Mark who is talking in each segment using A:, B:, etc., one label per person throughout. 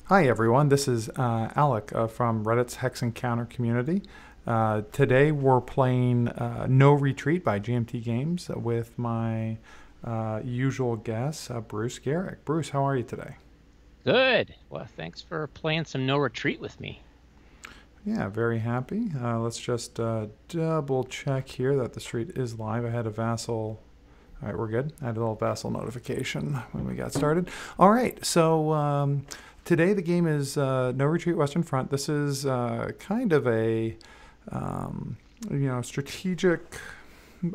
A: Hi everyone, this is Alec from Reddit's Hex Encounter community. Today we're playing No Retreat by GMT Games with my usual guest, Bruce Geryk. Bruce, how are you today?
B: Good. Well, thanks for playing some No Retreat with me.
A: Yeah, very happy. Let's just double check here that the street is live. I had a vassal. All right, we're good. I had a little vassal notification when we got started. All right, so today the game is No Retreat Western Front. This is kind of a strategic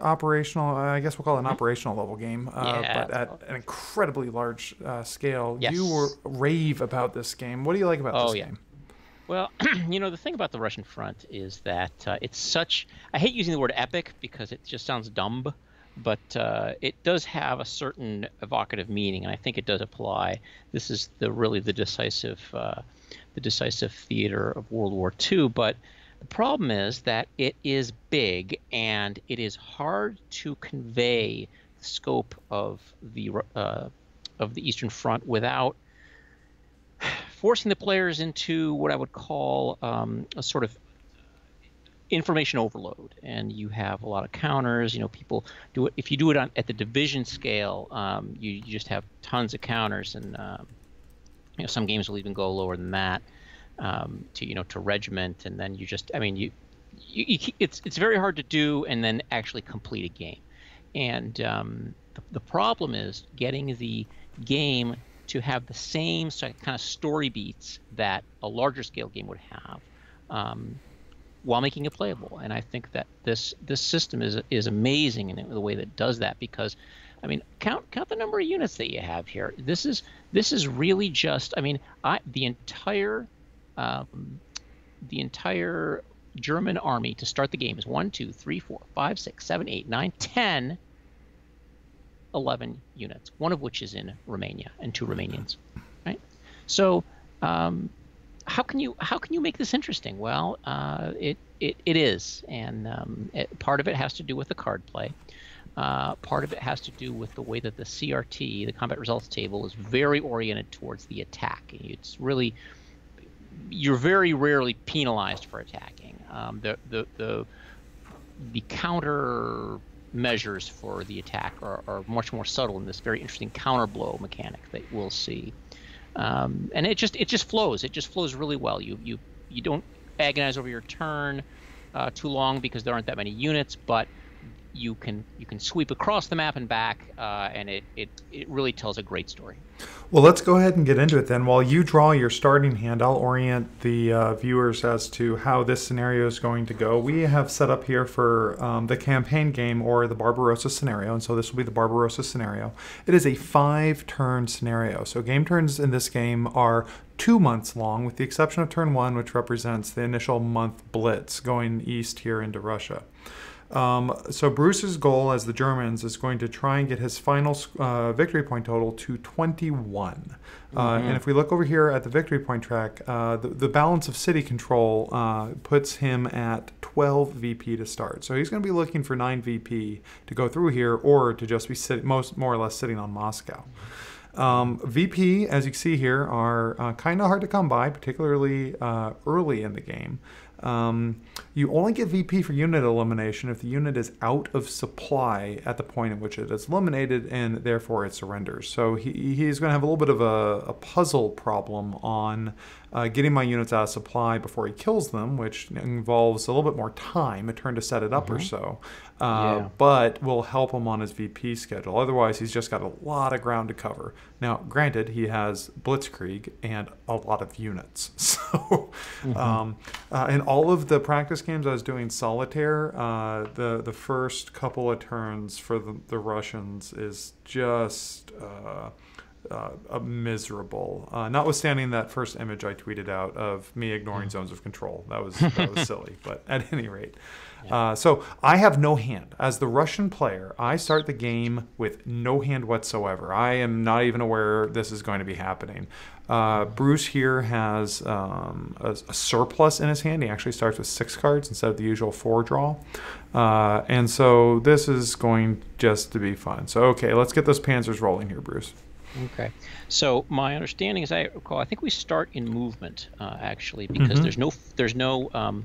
A: operational, I guess we'll call it an
B: Hmm.
A: operational level game,
B: Yeah.
A: but at an incredibly large scale. You were
B: Yes.
A: rave about this game. What do you like about
B: Oh,
A: this
B: yeah.
A: game?
B: Well, the thing about the Russian front is that it's such. I hate using the word epic because it just sounds dumb, but it does have a certain evocative meaning, and I think it does apply. This is really the decisive theater of World War II. But the problem is that it is big, and it is hard to convey the scope of the Eastern Front without forcing the players into what I would call a sort of information overload. And you have a lot of counters. People do it. If you do it at the division scale, you just have tons of counters, and some games will even go lower than that to regiment, and then it's very hard to do and then actually complete a game. And the problem is getting the game to have the same kind of story beats that a larger scale game would have, while making it playable. And I think that this system is amazing in the way that it does that, because count the number of units that you have here. This is really just, the entire German army to start the game is 1, 2, 3, 4, 5, 6, 7, 8, 9, 10, 11 units, one of which is in Romania and 2 Romanians, right? So how can you make this interesting? Well, it is, and part of it has to do with the card play. Part of it has to do with the way that the CRT, the combat results table, is very oriented towards the attack. You're very rarely penalized for attacking. The counter measures for the attack are much more subtle in this very interesting counter blow mechanic that we'll see. And it just flows. It just flows really well. You don't agonize over your turn too long because there aren't that many units, but you can sweep across the map and back, and it really tells a great story.
A: Well, let's go ahead and get into it then. While you draw your starting hand, I'll orient the viewers as to how this scenario is going to go. We have set up here for the campaign game, or the Barbarossa scenario, and so this will be the Barbarossa scenario. It is a 5-turn scenario. So game turns in this game are 2 months long, with the exception of turn 1, which represents the initial month blitz going east here into Russia. So Bruce's goal as the Germans is going to try and get his final victory point total to 21. And if we look over here at the victory point track, the balance of city control puts him at 12 VP to start. So he's going to be looking for 9 VP to go through here, or to just be more or less sitting on Moscow. VP, as you can see here, are kind of hard to come by, particularly early in the game. You only get VP for unit elimination if the unit is out of supply at the point at which it is eliminated, and therefore it surrenders. So he's going to have a little bit of a puzzle problem on getting my units out of supply before he kills them, which involves a little bit more time, a turn to set it up or so,
B: Yeah.
A: but will help him on his VP schedule. Otherwise, he's just got a lot of ground to cover. Now, granted, he has Blitzkrieg and a lot of units. So, in all of the practice games I was doing solitaire, the first couple of turns for the Russians is just miserable. Notwithstanding that first image I tweeted out of me ignoring zones of control, that was silly. But at any rate, so I have no hand. As the Russian player, I start the game with no hand whatsoever. I am not even aware this is going to be happening. Bruce here has a surplus in his hand. He actually starts with 6 cards instead of the usual 4 draw. And so this is going just to be fun. So, okay, let's get those panzers rolling here, Bruce.
B: Okay. So my understanding, as I recall, I think we start in movement actually, because
A: Mm-hmm.
B: there's no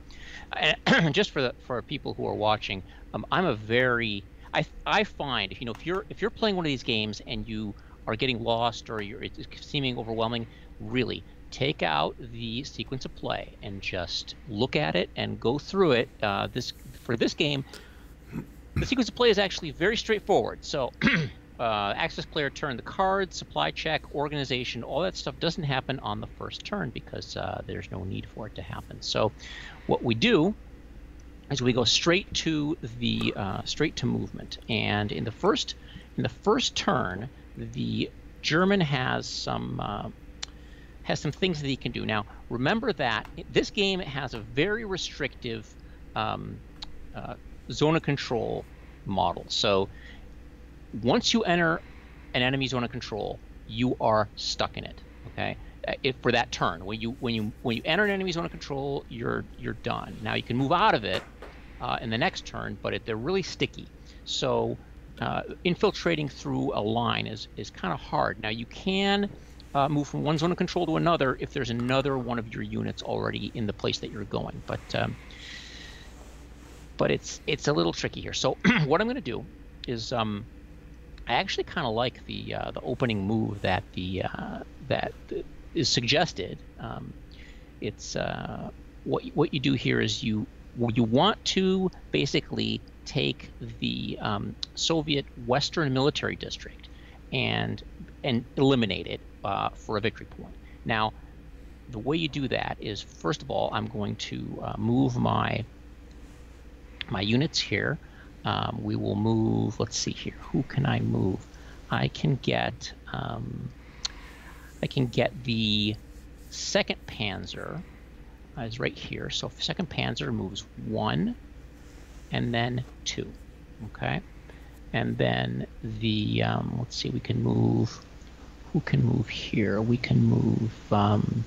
B: just for people who are watching, I'm a very I find if you're playing one of these games and you are getting lost or it's seeming overwhelming, really take out the sequence of play and just look at it and go through it. For this game, the sequence of play is actually very straightforward. So access player turn, the cards, supply check, organization, all that stuff doesn't happen on the first turn because there's no need for it to happen. So what we do is we go straight to movement. And in the first turn, the German has some things that he can do. Now, remember that this game has a very restrictive zone of control model. So once you enter an enemy zone of control, you are stuck in it. Okay, for that turn, when you enter an enemy zone of control, you're done. Now you can move out of it in the next turn, but they're really sticky. So infiltrating through a line is kind of hard. Now you can move from one zone of control to another if there's another one of your units already in the place that you're going, but it's a little tricky here. So what I'm going to do is I actually kind of like the opening move that that is suggested. It's what you do here is you want to basically take the Soviet Western Military District and eliminate it for a victory point. Now, the way you do that is, first of all, I'm going to move my units here. We will move, let's see here, who can I move? I can get the 2nd Panzer is right here. So 2nd Panzer moves 1 and then 2, okay? And then the, let's see, we can move, who can move here? We can move, 3rd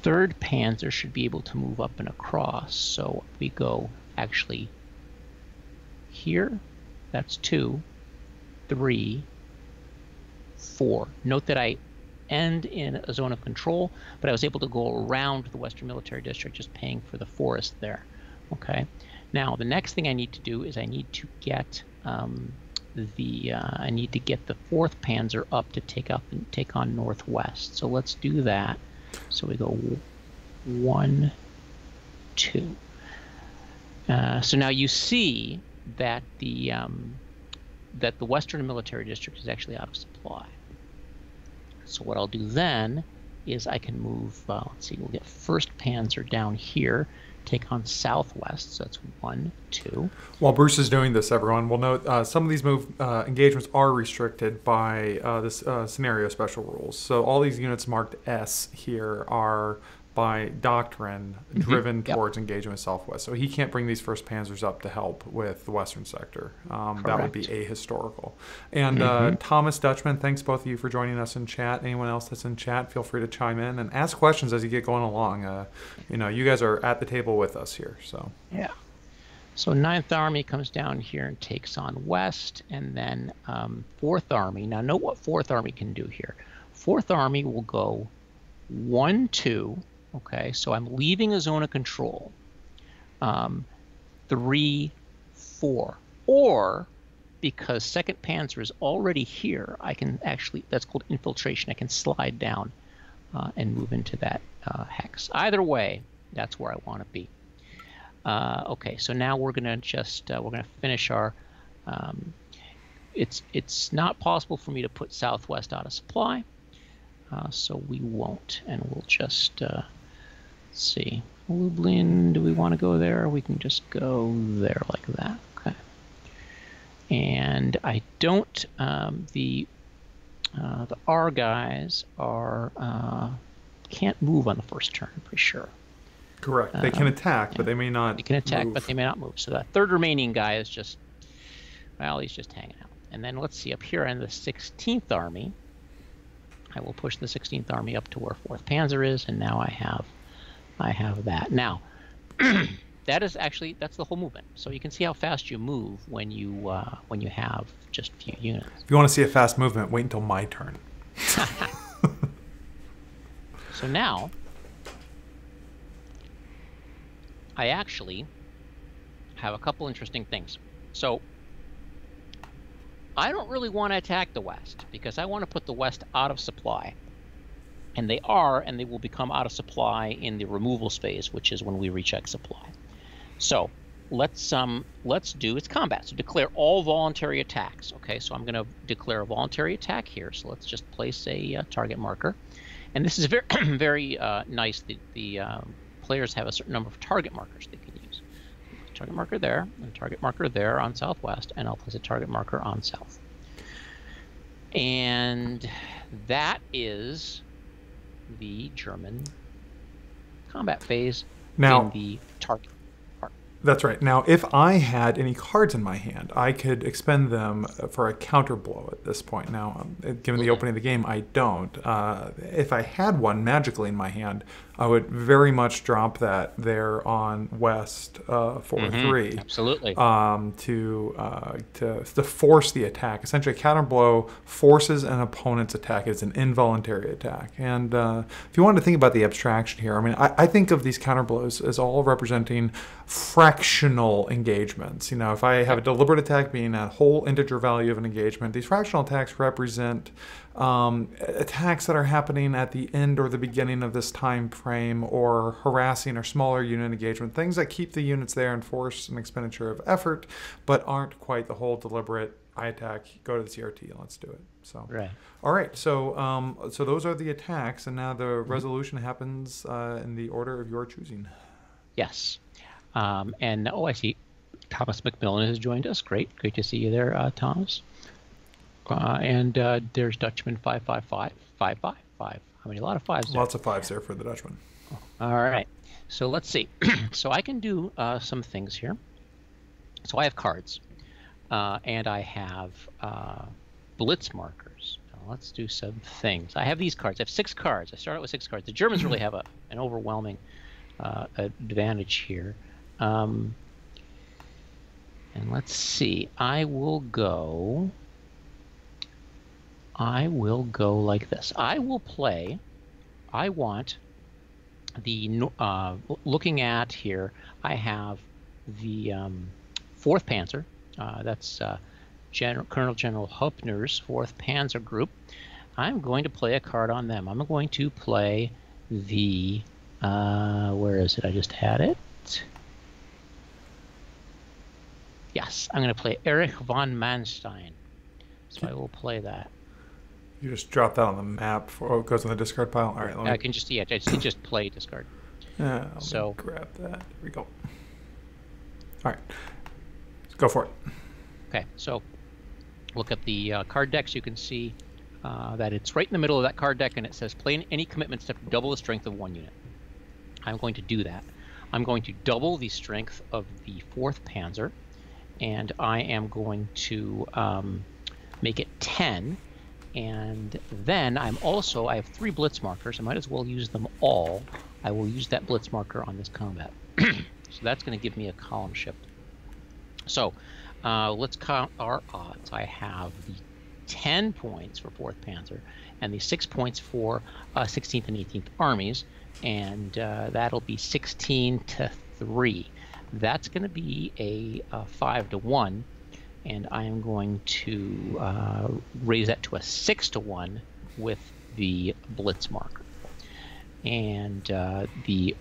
B: Panzer should be able to move up and across. So we go actually here, that's 2, 3, 4. Note that I end in a zone of control, but I was able to go around the Western Military District, just paying for the forest there. Okay. Now the next thing I need to do is I need to get the 4th Panzer up to take on Northwest. So let's do that. So we go 1, 2. So now you see that the Western Military District is actually out of supply. So what I'll do then is I can move, let's see, we'll get 1st Panzer down here, take on Southwest, so that's 1, 2.
A: While Bruce is doing this, everyone, we'll note some of these engagements are restricted by this scenario special rules. So all these units marked S here are by doctrine driven towards engagement with Southwest. So he can't bring these 1st Panzers up to help with the Western sector. That would be ahistorical. And Thomas Dutchman, thanks both of you for joining us in chat. Anyone else that's in chat, feel free to chime in and ask questions as you get going along. You guys are at the table with us here. So
B: yeah. So 9th Army comes down here and takes on West, and then 4th Army. Now note what 4th Army can do here. 4th Army will go 1, 2. Okay, so I'm leaving a zone of control. 3, 4. Or, because 2nd Panzer is already here, I can actually, that's called infiltration. I can slide down and move into that hex. Either way, that's where I want to be. Okay, so now we're gonna just we're gonna finish our. It's not possible for me to put Southwest out of supply, so we won't, and we'll just. See, Lublin, do we want to go there? We can just go there like that. Okay. And I don't, the R guys can't move on the 1st turn, I'm pretty sure.
A: correct. They can attack, but they may not.
B: They can attack,
A: move.
B: but they may not move. So that 3rd remaining guy is just, well, he's just hanging out. And then let's see, up here in the 16th Army, I will push the 16th Army up to where 4th Panzer is, and now I have that. Now, that is actually, that's the whole movement. So you can see how fast you move when you have just a few units.
A: If you want to see a fast movement, wait until my turn.
B: So now, I actually have a couple interesting things. So I don't really want to attack the West because I want to put the West out of supply. And they are, and they will become out of supply in the removal phase, which is when we recheck supply. So let's do, it's combat. So declare all voluntary attacks. Okay, so I'm going to declare a voluntary attack here. So let's just place a target marker. And this is very, very nice. The players have a certain number of target markers they can use. Target marker there, and target marker there on southwest, and I'll place a target marker on south. And that is the German combat phase
A: now,
B: in the target part.
A: That's right. Now, if I had any cards in my hand, I could expend them for a counter blow at this point. Now, given the opening of the game, I don't. If I had one magically in my hand, I would very much drop that there on West 4-3.
B: Absolutely.
A: To force the attack. Essentially, a counter blow forces an opponent's attack. It's an involuntary attack. And if you want to think about the abstraction here, I mean, I think of these counter blows as all representing fractional engagements. You know, if I have a deliberate attack being a whole integer value of an engagement, these fractional attacks represent attacks that are happening at the end or the beginning of this time frame, or harassing or smaller unit engagement, things that keep the units there and force an expenditure of effort, but aren't quite the whole deliberate, I attack, go to the CRT, and let's do it. So,
B: right.
A: All right, so so those are the attacks, and now the resolution happens in the order of your choosing.
B: Yes. And I see Thomas McMillan has joined us. Great to see you there, Thomas. And there's Dutchman 555. How many? A lot of fives there.
A: Lots of fives there for the Dutchman.
B: All right. So let's see. So I can do some things here. So I have cards, and I have blitz markers. Now let's do some things. I have these cards. I have 6 cards. I start out with 6 cards. The Germans really have an overwhelming advantage here. And let's see. I will go like this. I want the, looking at here, I have the 4th Panzer. That's Colonel General Huppner's 4th Panzer Group. I'm going to play a card on them. I'm going to play the, where is it? I just had it. Yes, I'm going to play Erich von Manstein. So I will play that.
A: You just drop that on the map before it goes in the discard pile? All right.
B: I can just, yeah, just play discard.
A: Yeah,
B: so
A: grab that. There we go. All right. Go for it.
B: Okay, so look at the card decks. You can see that it's right in the middle of that card deck, and it says play any commitments to double the strength of 1 unit. I'm going to do that. I'm going to double the strength of the 4th Panzer, and I am going to make it 10. And then I have 3 blitz markers. I might as well use them all. I will use that blitz marker on this combat. So that's going to give me a column shift. So let's count our odds. I have the 10 points for 4th Panzer and the 6 points for 16th and 18th armies, and that'll be 16-3. That's going to be a 5-1. And I am going to raise that to a 6-1 with the blitz marker. And the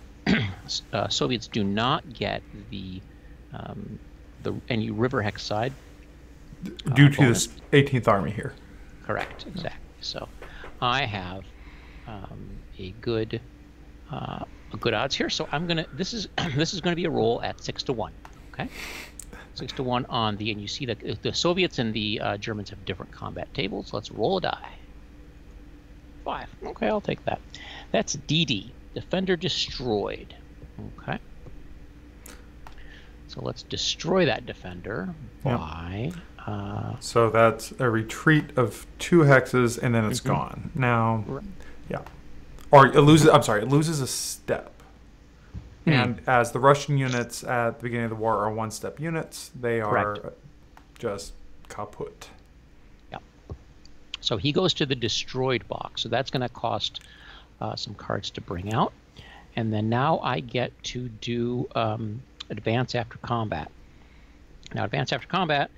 B: Soviets do not get the any river hex side
A: due to this 18th Army here.
B: Correct, exactly. So I have a good odds here. So I'm gonna. This is going to be a roll at 6-1. Okay. 6-1 on the, and you see that the Soviets and the Germans have different combat tables. Let's roll a die. 5. Okay, I'll take that. That's DD, Defender Destroyed. Okay. So let's destroy that Defender by...
A: so that's a retreat of 2 hexes, and then it's gone. Now, yeah. Or it loses, I'm sorry, it loses a step. And as the Russian units at the beginning of the war are one-step units, they are
B: Correct.
A: just kaput.
B: Yeah. So he goes to the destroyed box. So that's going to cost some cards to bring out. And then now I get to do advance after combat. Now, advance after combat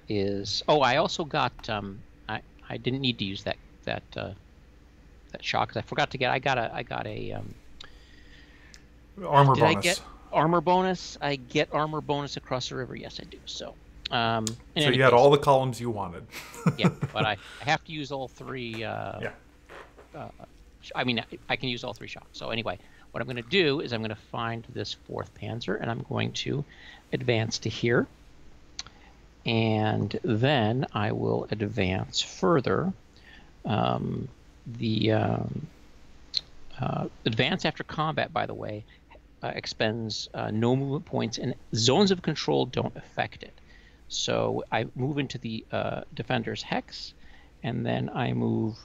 B: is... Oh, I also got... I didn't need to use that shock because I forgot to get... I got a
A: Armor
B: did
A: bonus.
B: I get armor bonus? I get armor bonus across the river. Yes, I do. So,
A: so you had all the columns you wanted.
B: Yeah, but I have to use all three.
A: Yeah.
B: I mean, I can use all three shocks. So anyway, what I'm going to do is I'm going to find this 4th Panzer, and I'm going to advance to here. And then I will advance further. Advance after combat, by the way, expends no movement points, and zones of control don't affect it. So I move into the defender's hex, and then I move,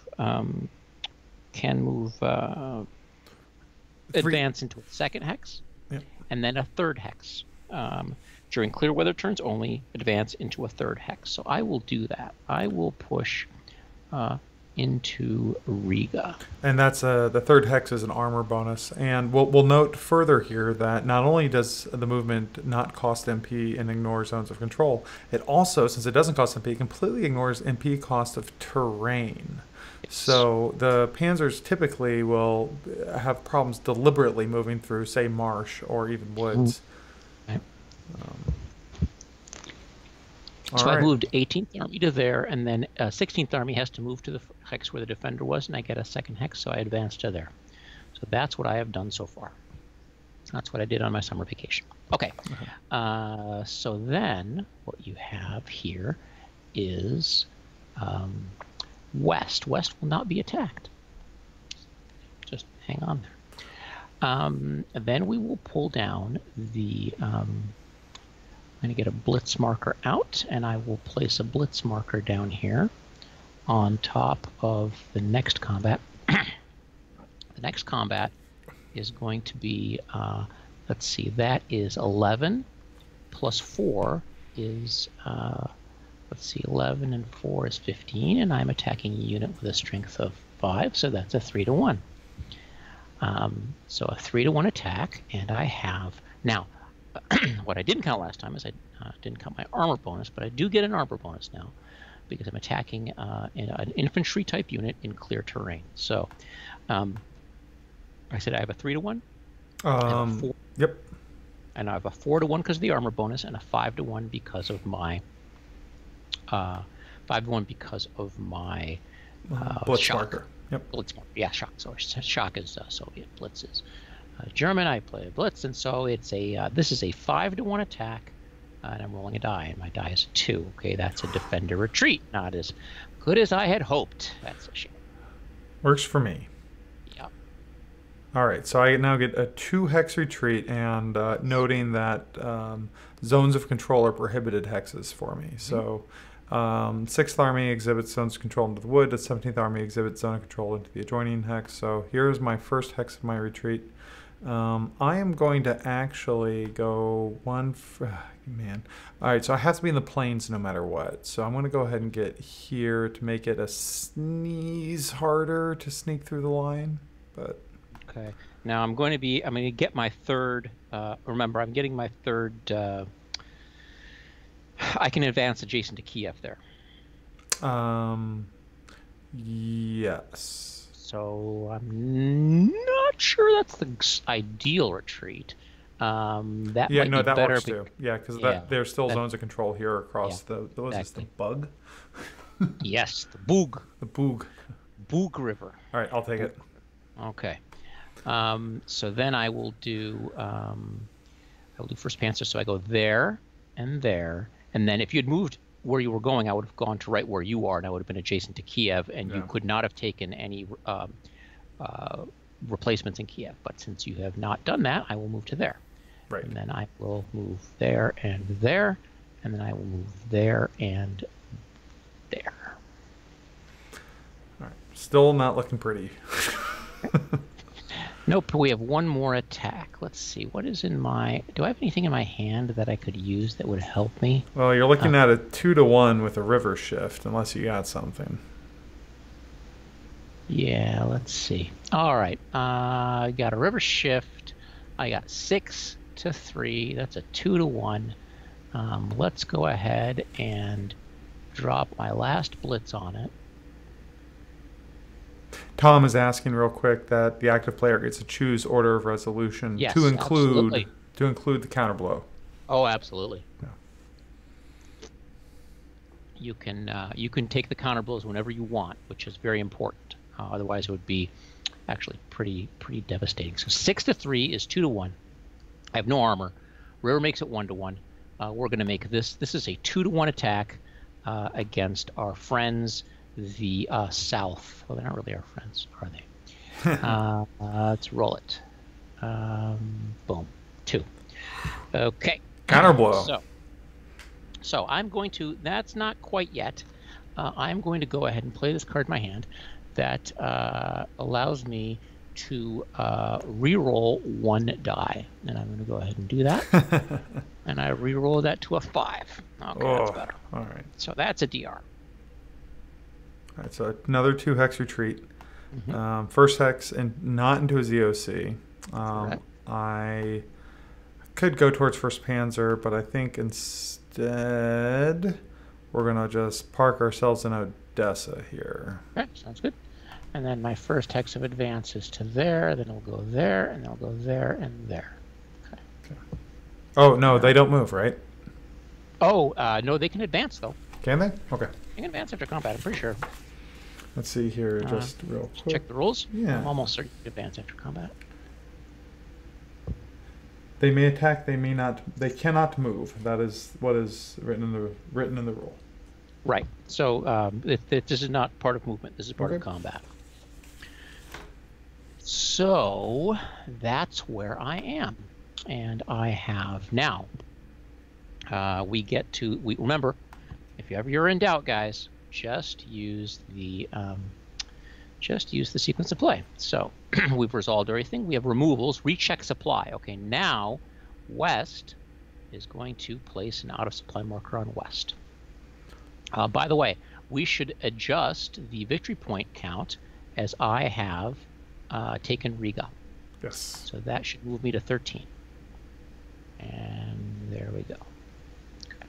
B: advance into a 2nd hex,
A: Yep.
B: and then a 3rd hex. During clear weather turns only, advance into a 3rd hex. So I will do that. I will push into Riga.
A: And that's the 3rd hex is an armor bonus. And we'll note further here that not only does the movement not cost MP and ignore zones of control, it also, since it doesn't cost MP, completely ignores MP cost of terrain.
B: Yes.
A: So the panzers typically will have problems deliberately moving through, say, marsh or even woods.
B: Right.
A: All
B: So
A: right.
B: I moved 18th Army to there, and then 16th Army has to move to the hex where the defender was, and I get a 2nd hex, so I advance to there. So that's what I have done so far. That's what I did on my summer vacation. Okay. So then what you have here is west. West will not be attacked. Just hang on there. Then we will pull down the... I'm going to get a blitz marker out, and I will place a blitz marker down here on top of the next combat. The next combat is going to be, let's see, that is 11 plus 4 is, let's see, 11 and 4 is 15, and I'm attacking a unit with a strength of 5, so that's a 3-to-1. So a 3-to-1 attack, and I have... Now, what I didn't count last time is I didn't count my armor bonus, but I do get an armor bonus now because I'm attacking an infantry type unit in clear terrain. So I said I have a 3-to-1.
A: Yep.
B: And I have a 4-to-1 because of the armor bonus, and a 5-to-1 because of my 5-to-1 because of my
A: Blitz
B: shock.
A: marker. Yep.
B: Blitz marker. Yeah, shock. So shock is Soviet. Blitz is German. I play blitz, and so it's a this is a 5-to-1 attack, and I'm rolling a die, and my die is a 2. Okay, that's a defender retreat. Not as good as I had hoped. That's a shame.
A: Works for me.
B: Yeah.
A: All right, so I now get a 2-hex retreat, and noting that zones of control are prohibited hexes for me. So 6th Army exhibits zones of control into the wood. The 17th Army exhibits zone of control into the adjoining hex. So here's my first hex of my retreat. I am going to actually go man. All right, so I have to be in the plains no matter what. So I'm going to go ahead and get here to make it a sneeze harder to sneak through the line. But
B: okay, now I'm going to get my 3rd. Remember, I'm getting my 3rd. I can advance adjacent to Kiev there.
A: Yes.
B: So I'm not sure that's the ideal retreat. That might be
A: that
B: better
A: works too. Yeah, because there's still zones of control here across the what is this, the bug?
B: Yes, the Bug.
A: The Boog.
B: Bug River.
A: All right, I'll take it.
B: Okay. So then I will do 1st Panzer. So I go there, and then if you had moved where you were going, I would have gone to right where you are, and I would have been adjacent to Kiev, and you could not have taken any replacements in Kiev. But since you have not done that, I will move to there.
A: Right.
B: And then I will move there, and then I will move there and there.
A: All right. Still not looking pretty.
B: Nope, we have one more attack. Let's see. What is in my... Do I have anything in my hand that I could use that would help me?
A: Well, you're looking at a 2-to-1 with a river shift, unless you got something.
B: Yeah, let's see. All right. I got a river shift. I got 6 to 3. That's a 2-to-1. Let's go ahead and drop my last blitz on it.
A: Tom is asking real quick that the active player gets to choose order of resolution
B: Yes,
A: to include
B: absolutely.
A: the counter blow.
B: Oh, absolutely.
A: Yeah.
B: You can take the counter blows whenever you want, which is very important. Otherwise, it would be actually pretty devastating. So 6 to 3 is 2-to-1. I have no armor. River makes it 1-to-1. We're going to make this. This is a 2-to-1 attack against our friends, the South. Well, they're not really our friends, are they? Let's roll it. Boom. 2. Okay.
A: Counter blow.
B: So I'm going to. That's not quite yet. I'm going to go ahead and play this card in my hand. That allows me to re-roll 1 die, and I'm going to go ahead and do that. And I re-roll that to a 5. Okay, that's better.
A: All right.
B: So that's a DR.
A: All right, so another 2-hex retreat.
B: Mm-hmm.
A: First hex and not into a ZOC. I could go towards first panzer, but I think instead we're going to just park ourselves in Odessa here.
B: Okay, sounds good. And then my first hex of advance is to there, then it'll go there, and then it'll go there and there. Okay.
A: Oh, no, they don't move, right?
B: Oh, no, they can advance, though.
A: Can they? Okay.
B: They can advance after combat, I'm pretty sure.
A: Let's see here, just real quick.
B: Check the rules.
A: Yeah.
B: I'm almost certain to advance after combat.
A: They may attack, they may not. They cannot move. That is what is written in the rule.
B: Right. So this is not part of movement. This is part of combat. So that's where I am, and I have now. We remember, if ever you're in doubt, guys, just use the sequence of play. So we've resolved everything. We have removals. Recheck supply. Okay, now West is going to place an out of supply marker on West. By the way, we should adjust the victory point count as I have taken Riga.
A: Yes.
B: So that should move me to 13. And there we go. Okay.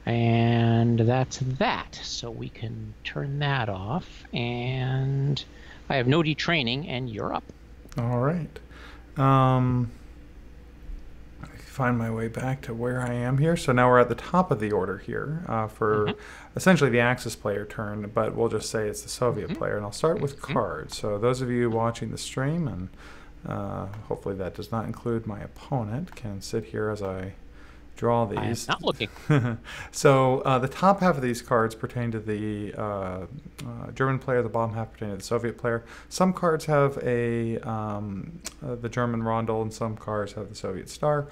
B: And that's that. So we can turn that off. And I have no detraining, and you're up.
A: All right. Find my way back to where I am here. So now we're at the top of the order here for essentially the Axis player turn, but we'll just say it's the Soviet player. And I'll start with cards. So those of you watching the stream, and hopefully that does not include my opponent, can sit here as I draw these.
B: I'm not looking.
A: So the top half of these cards pertain to the German player. The bottom half pertain to the Soviet player. Some cards have the German Rondel, and some cards have the Soviet Star.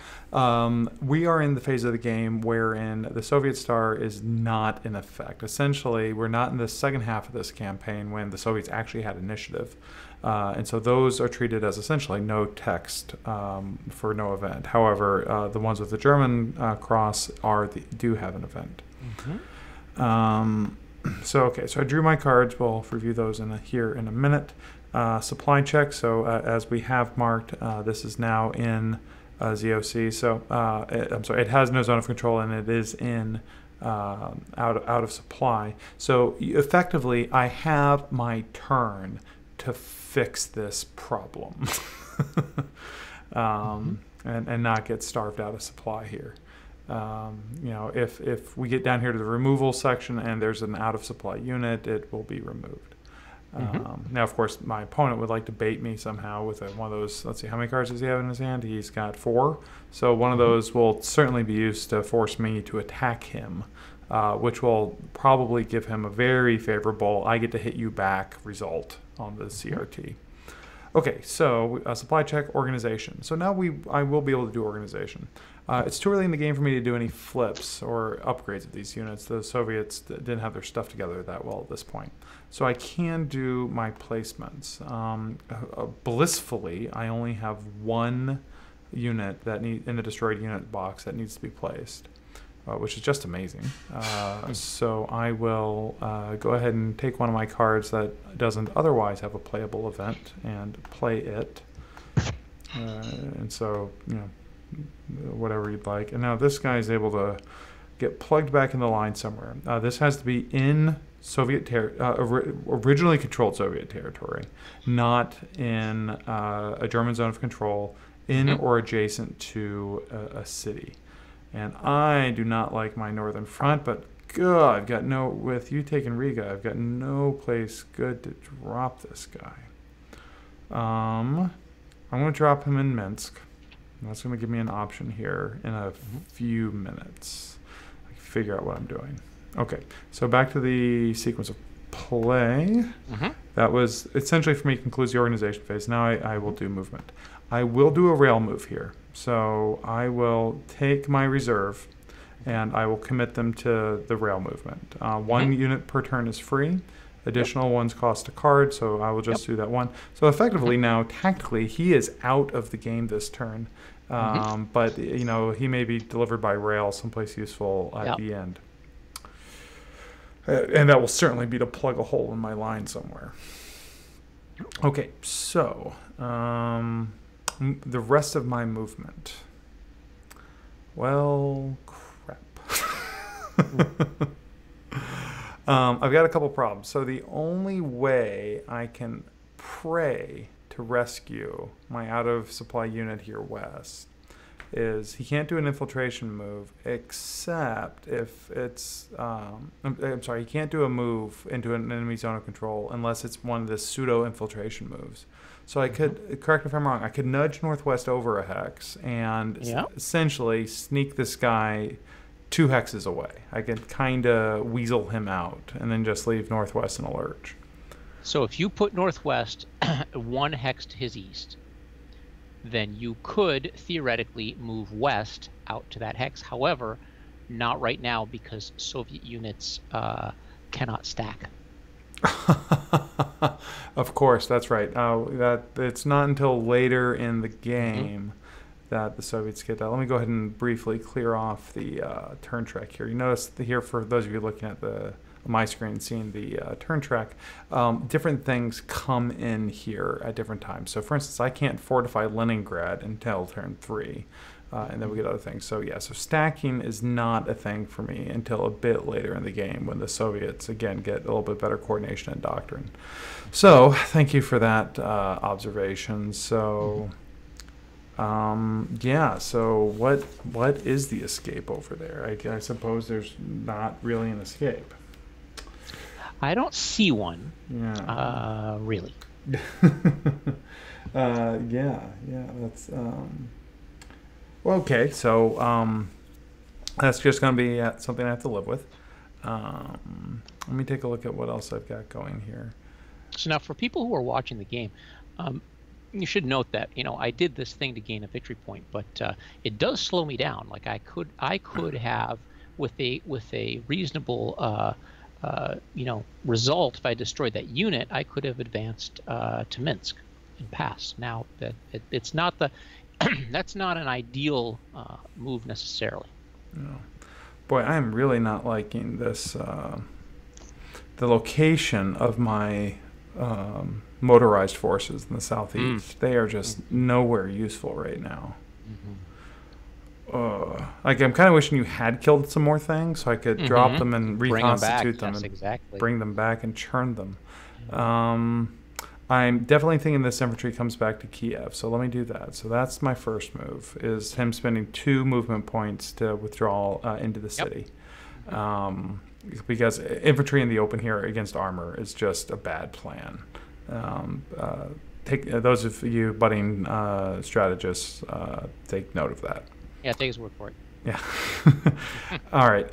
A: We are in the phase of the game wherein the Soviet Star is not in effect. Essentially, we're not in the second half of this campaign when the Soviets actually had initiative. And so those are treated as essentially no text for no event. However, the ones with the German cross do have an event. So I drew my cards. We'll review those here in a minute. Supply check. So as we have marked, this is now in ZOC. So it has no zone of control, and it is in out of supply. So effectively, I have my turn to fix this problem and not get starved out of supply here. If we get down here to the removal section and there's an out of supply unit, it will be removed. Now, of course, my opponent would like to bait me somehow with one of those. Let's see, how many cards does he have in his hand? He's got 4. So one of those will certainly be used to force me to attack him, which will probably give him a very favorable I get to hit you back result on the CRT. Okay, so supply check, organization. So now I will be able to do organization. It's too early in the game for me to do any flips or upgrades of these units. The Soviets didn't have their stuff together that well at this point. So I can do my placements. Blissfully, I only have one unit in the destroyed unit box that needs to be placed, which is just amazing. So I will go ahead and take one of my cards that doesn't otherwise have a playable event and play it. And so, whatever you'd like. And now this guy is able to get plugged back in the line somewhere. This has to be in originally controlled Soviet territory, not in a German zone of control, in or adjacent to a city. And I do not like my northern front, but God, I've got with you taking Riga, I've got no place good to drop this guy. I'm going to drop him in Minsk. That's going to give me an option here in a few minutes. I can figure out what I'm doing. Okay, so back to the sequence of play. That was essentially for me concludes the organization phase. Now I will do movement. I will do a rail move here. So I will take my reserve and I will commit them to the rail movement. One unit per turn is free. Additional ones cost a card, so I will just do that one. So effectively now, tactically, he is out of the game this turn. But, he may be delivered by rail someplace useful at the end. And that will certainly be to plug a hole in my line somewhere. Okay, so the rest of my movement. Well, crap. I've got a couple problems. So the only way I can pray to rescue my out-of-supply unit here west is he can't do an infiltration move except if it's... I'm sorry, he can't do a move into an enemy zone of control unless it's one of the pseudo-infiltration moves. So I could, correct me if I'm wrong, I could nudge northwest over a hex and essentially sneak this guy 2 hexes away. I could kind of weasel him out and then just leave northwest in a lurch.
B: So if you put northwest 1 hex to his east, then you could theoretically move west out to that hex. However, not right now because Soviet units cannot stack.
A: Of course, that's right. It's not until later in the game that the Soviets get that. Let me go ahead and briefly clear off the turn track here. You notice here, for those of you looking at my screen, seeing the turn track, different things come in here at different times. So, for instance, I can't fortify Leningrad until turn 3. And then we get other things. So yeah, so stacking is not a thing for me until a bit later in the game when the Soviets, again, get a little bit better coordination and doctrine. So thank you for that observation. So yeah, so what is the escape over there? I suppose there's not really an escape.
B: I don't see one.
A: Yeah.
B: Really.
A: Yeah, that's... Well, okay, so that's just going to be something I have to live with. Let me take a look at what else I've got going here.
B: So now, for people who are watching the game, you should note that I did this thing to gain a victory point, but it does slow me down. Like I could have with a reasonable result, if I destroyed that unit, I could have advanced to Minsk and passed. Now that it's not the that's not an ideal move necessarily.
A: No. Boy, I am really not liking this. The location of my motorized forces in the southeast. They are just nowhere useful right now. Like, I'm kind of wishing you had killed some more things so I could drop them and reconstitute them, and bring them back and churn them. I'm definitely thinking this infantry comes back to Kiev, so let me do that. So that's my first move, is him spending 2 movement points to withdraw into the city. Because infantry in the open here against armor is just a bad plan. Take those of you budding strategists, take note of that.
B: Yeah, take his word for it.
A: Yeah. All right.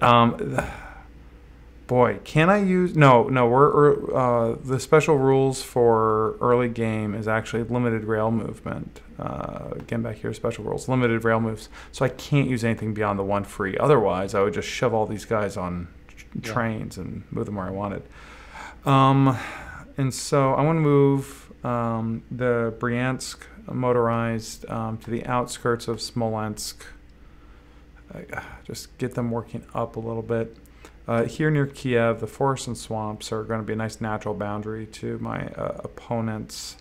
A: Boy, can I use... No, the special rules for early game is actually limited rail movement. Again, back here, special rules, limited rail moves. So I can't use anything beyond the one free. Otherwise, I would just shove all these guys on trains and move them where I wanted. And so I want to move the Bryansk motorized to the outskirts of Smolensk. Just get them working up a little bit. Here near Kiev, the forests and swamps are going to be a nice natural boundary to my opponent's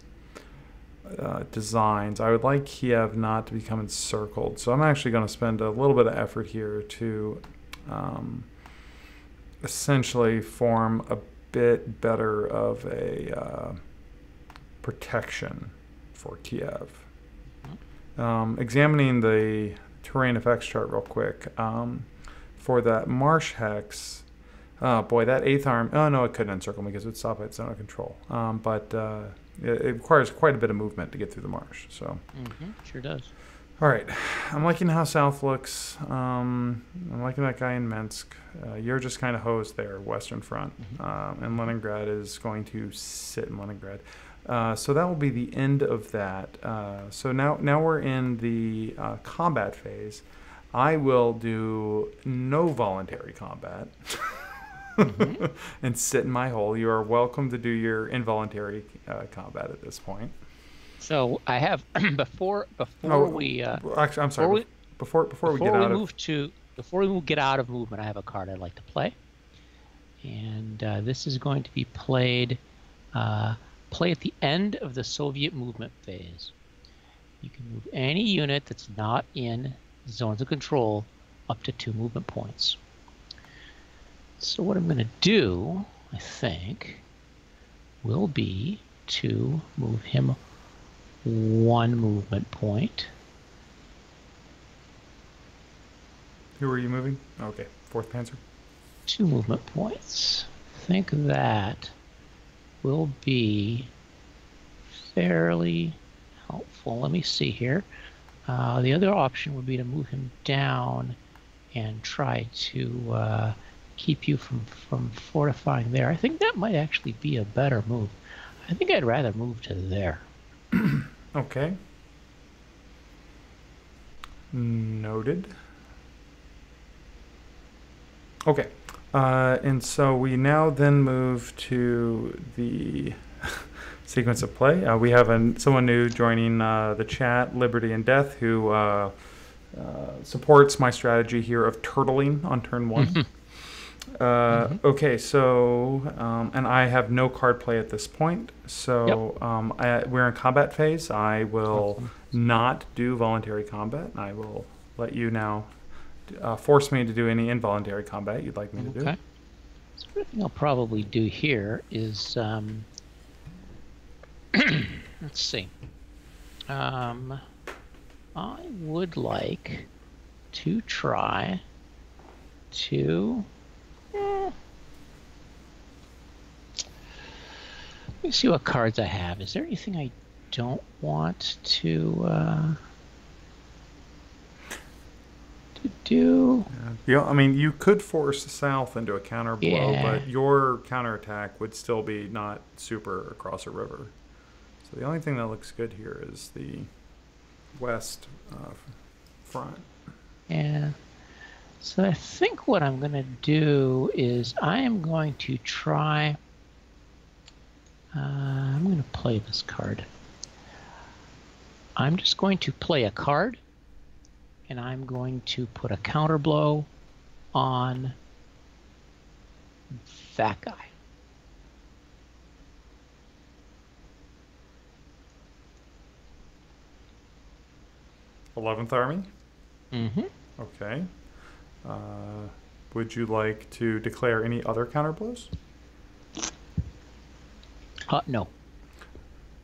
A: designs. I would like Kiev not to become encircled, so I'm actually going to spend a little bit of effort here to essentially form a bit better of a protection for Kiev. Examining the terrain effects chart real quick. For that marsh hex, oh boy, that 8th arm, oh no, it couldn't encircle me because it would stop at zone of control. But it requires quite a bit of movement to get through the marsh. So
B: Sure does.
A: All right, I'm liking how south looks. I'm liking that guy in Minsk. You're just kind of hosed there, Western Front. And Leningrad is going to sit in Leningrad. So that will be the end of that. So now we're in the combat phase. I will do no voluntary combat and sit in my hole. You are welcome to do your involuntary combat at this point.
B: So I have before we
A: actually, I'm sorry. Before we
B: get out of movement, I have a card I'd like to play, and this is going to be played at the end of the Soviet movement phase. You can move any unit that's not in zones of control up to 2 movement points. So what I'm going to do, I think, will be to move him 1 movement point.
A: Who are you moving? Okay, 4th Panzer.
B: 2 movement points. I think that will be fairly helpful. Let me see here. The other option would be to move him down and try to keep you from fortifying there. I think that might actually be a better move. I think I'd rather move to there.
A: Okay. Noted. Okay. And so we now then move to the sequence of play. We have someone new joining the chat, Liberty and Death, who supports my strategy here of turtling on turn 1. Okay, so and I have no card play at this point, so we're in combat phase. I will not do voluntary combat. I will let you now force me to do any involuntary combat you'd like me to do.
B: Okay. So what I think I'll probably do here is let's see. I would like to try to let me see what cards I have. Is there anything I don't want to do?
A: Yeah, I mean, you could force the South into a counter blow, but your counterattack would still be not super across a river. So the only thing that looks good here is the west front.
B: Yeah. So I think what I'm going to do is I am going to try... I'm going to play this card. I'm just going to play a card, and I'm going to put a counter blow on that guy.
A: th Army?
B: Mm-hmm.
A: Okay. Would you like to declare any other counter blows?
B: No.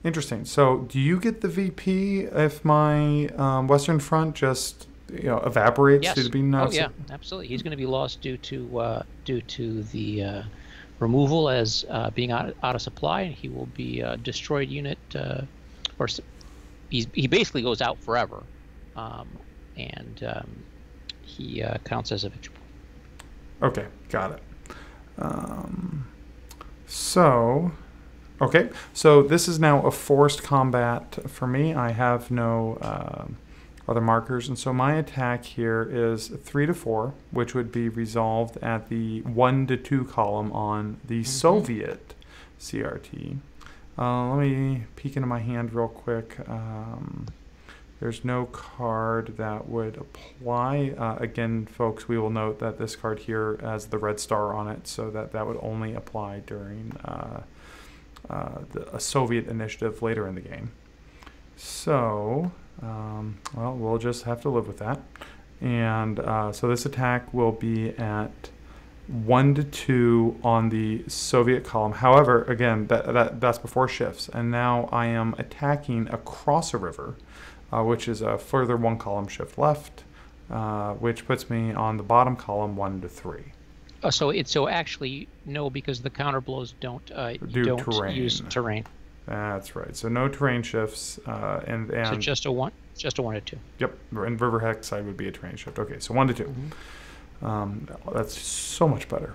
A: Interesting. So, do you get the VP if my Western Front just evaporates due to being not?
B: Oh yeah, absolutely. He's going to be lost due to the removal as being out of supply, and he will be a destroyed unit, or he basically goes out forever, and he counts as a victory point.
A: Okay, got it. So, okay, so this is now a forced combat for me. I have no other markers, and so my attack here is 3 to 4, which would be resolved at the 1 to 2 column on the Soviet CRT. Let me peek into my hand real quick. There's no card that would apply. Again, folks, we will note that this card here has the red star on it, so that would only apply during a Soviet initiative later in the game. So, well, we'll just have to live with that. And so this attack will be at 1 to 2 on the Soviet column. However, again, that's before shifts. And now I am attacking across a river, which is a further 1 column shift left, which puts me on the bottom column 1 to 3.
B: Oh, so actually no, because the counter blows don't use terrain.
A: That's right. So no terrain shifts, and
B: so just a 1 to 2.
A: Yep, and river hex side would be a terrain shift. Okay, so 1 to 2. That's so much better.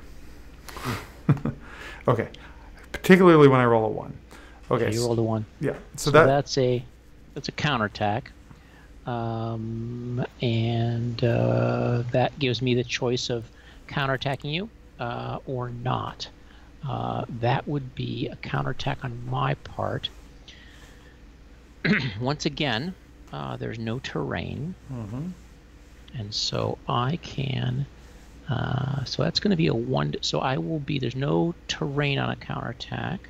A: Okay, particularly when I roll a 1. Okay,
B: you rolled a 1.
A: Yeah, so
B: that's a counterattack, and that gives me the choice of counterattacking you or not. That would be a counterattack on my part. Once again, there's no terrain, and so I can. So that's going to be a 1. So I will be. There's no terrain on a counterattack,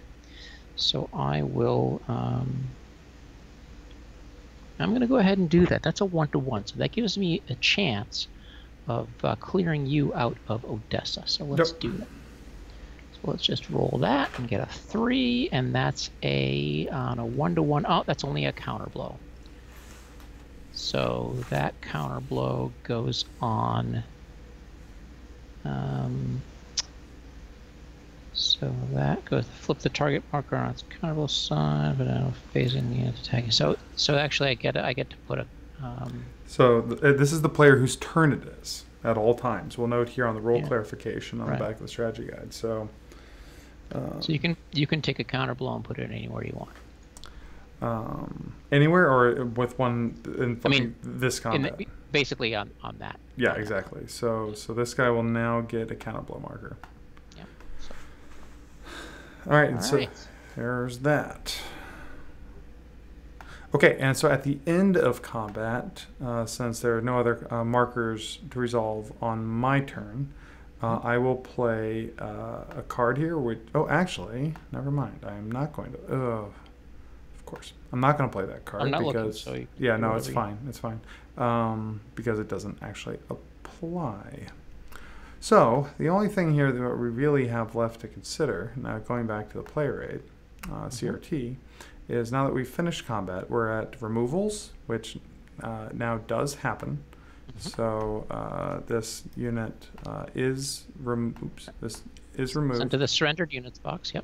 B: so I will. I'm going to go ahead and do that. That's a 1 to 1. So that gives me a chance of clearing you out of Odessa. So let's do that. So let's just roll that and get a 3, and that's on a 1 to 1. Oh, that's only a counter blow. So that counter blow goes on. So that goes flip the target marker on its counter side, but now phasing the attacking. So actually, I get to put a.
A: So this is the player whose turn it is at all times. We'll note here on the roll clarification on the back of the strategy guide. So.
B: So you can take a counter blow and put it anywhere you want.
A: Anywhere or with one in this combat?
B: Basically on that.
A: Yeah, exactly. So this guy will now get a counter blow marker.
B: Yeah.
A: All right, so there's that. Okay, and so at the end of combat, since there are no other markers to resolve on my turn, I will play a card here. Actually, never mind. I am not going to. Of course, I'm not going to play that card because. No, it's fine. It's fine because it doesn't actually apply. So the only thing here that we really have left to consider, now going back to the player aid, CRT, is now that we've finished combat, we're at removals, which now does happen. So this unit is removed.
B: Sent to the surrendered units box. Yep.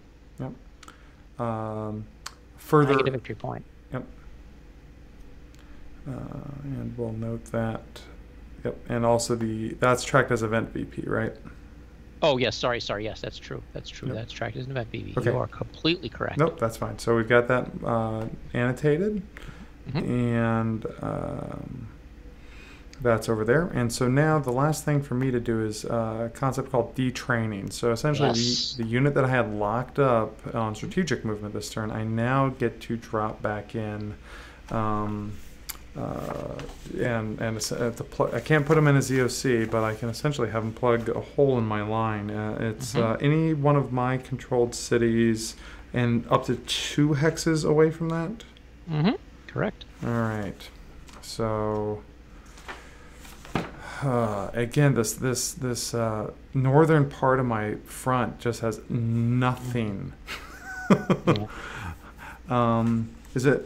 A: Further.
B: I get a victory point.
A: Yep. And we'll note that. Yep. And also that's tracked as event VP, right?
B: Oh yes. Sorry. Yes, that's true. That's true. Yep. That's tracked as an event VP. Okay. You are completely correct.
A: Nope, that's fine. So we've got that annotated, and. That's over there. And so now the last thing for me to do is a concept called detraining. So essentially the unit that I had locked up on strategic movement this turn, I now get to drop back in. I can't put them in a ZOC, but I can essentially have them plug a hole in my line. It's any one of my controlled cities and up to 2 hexes away from that.
B: Correct.
A: All right. So... again, this northern part of my front just has nothing. Is it?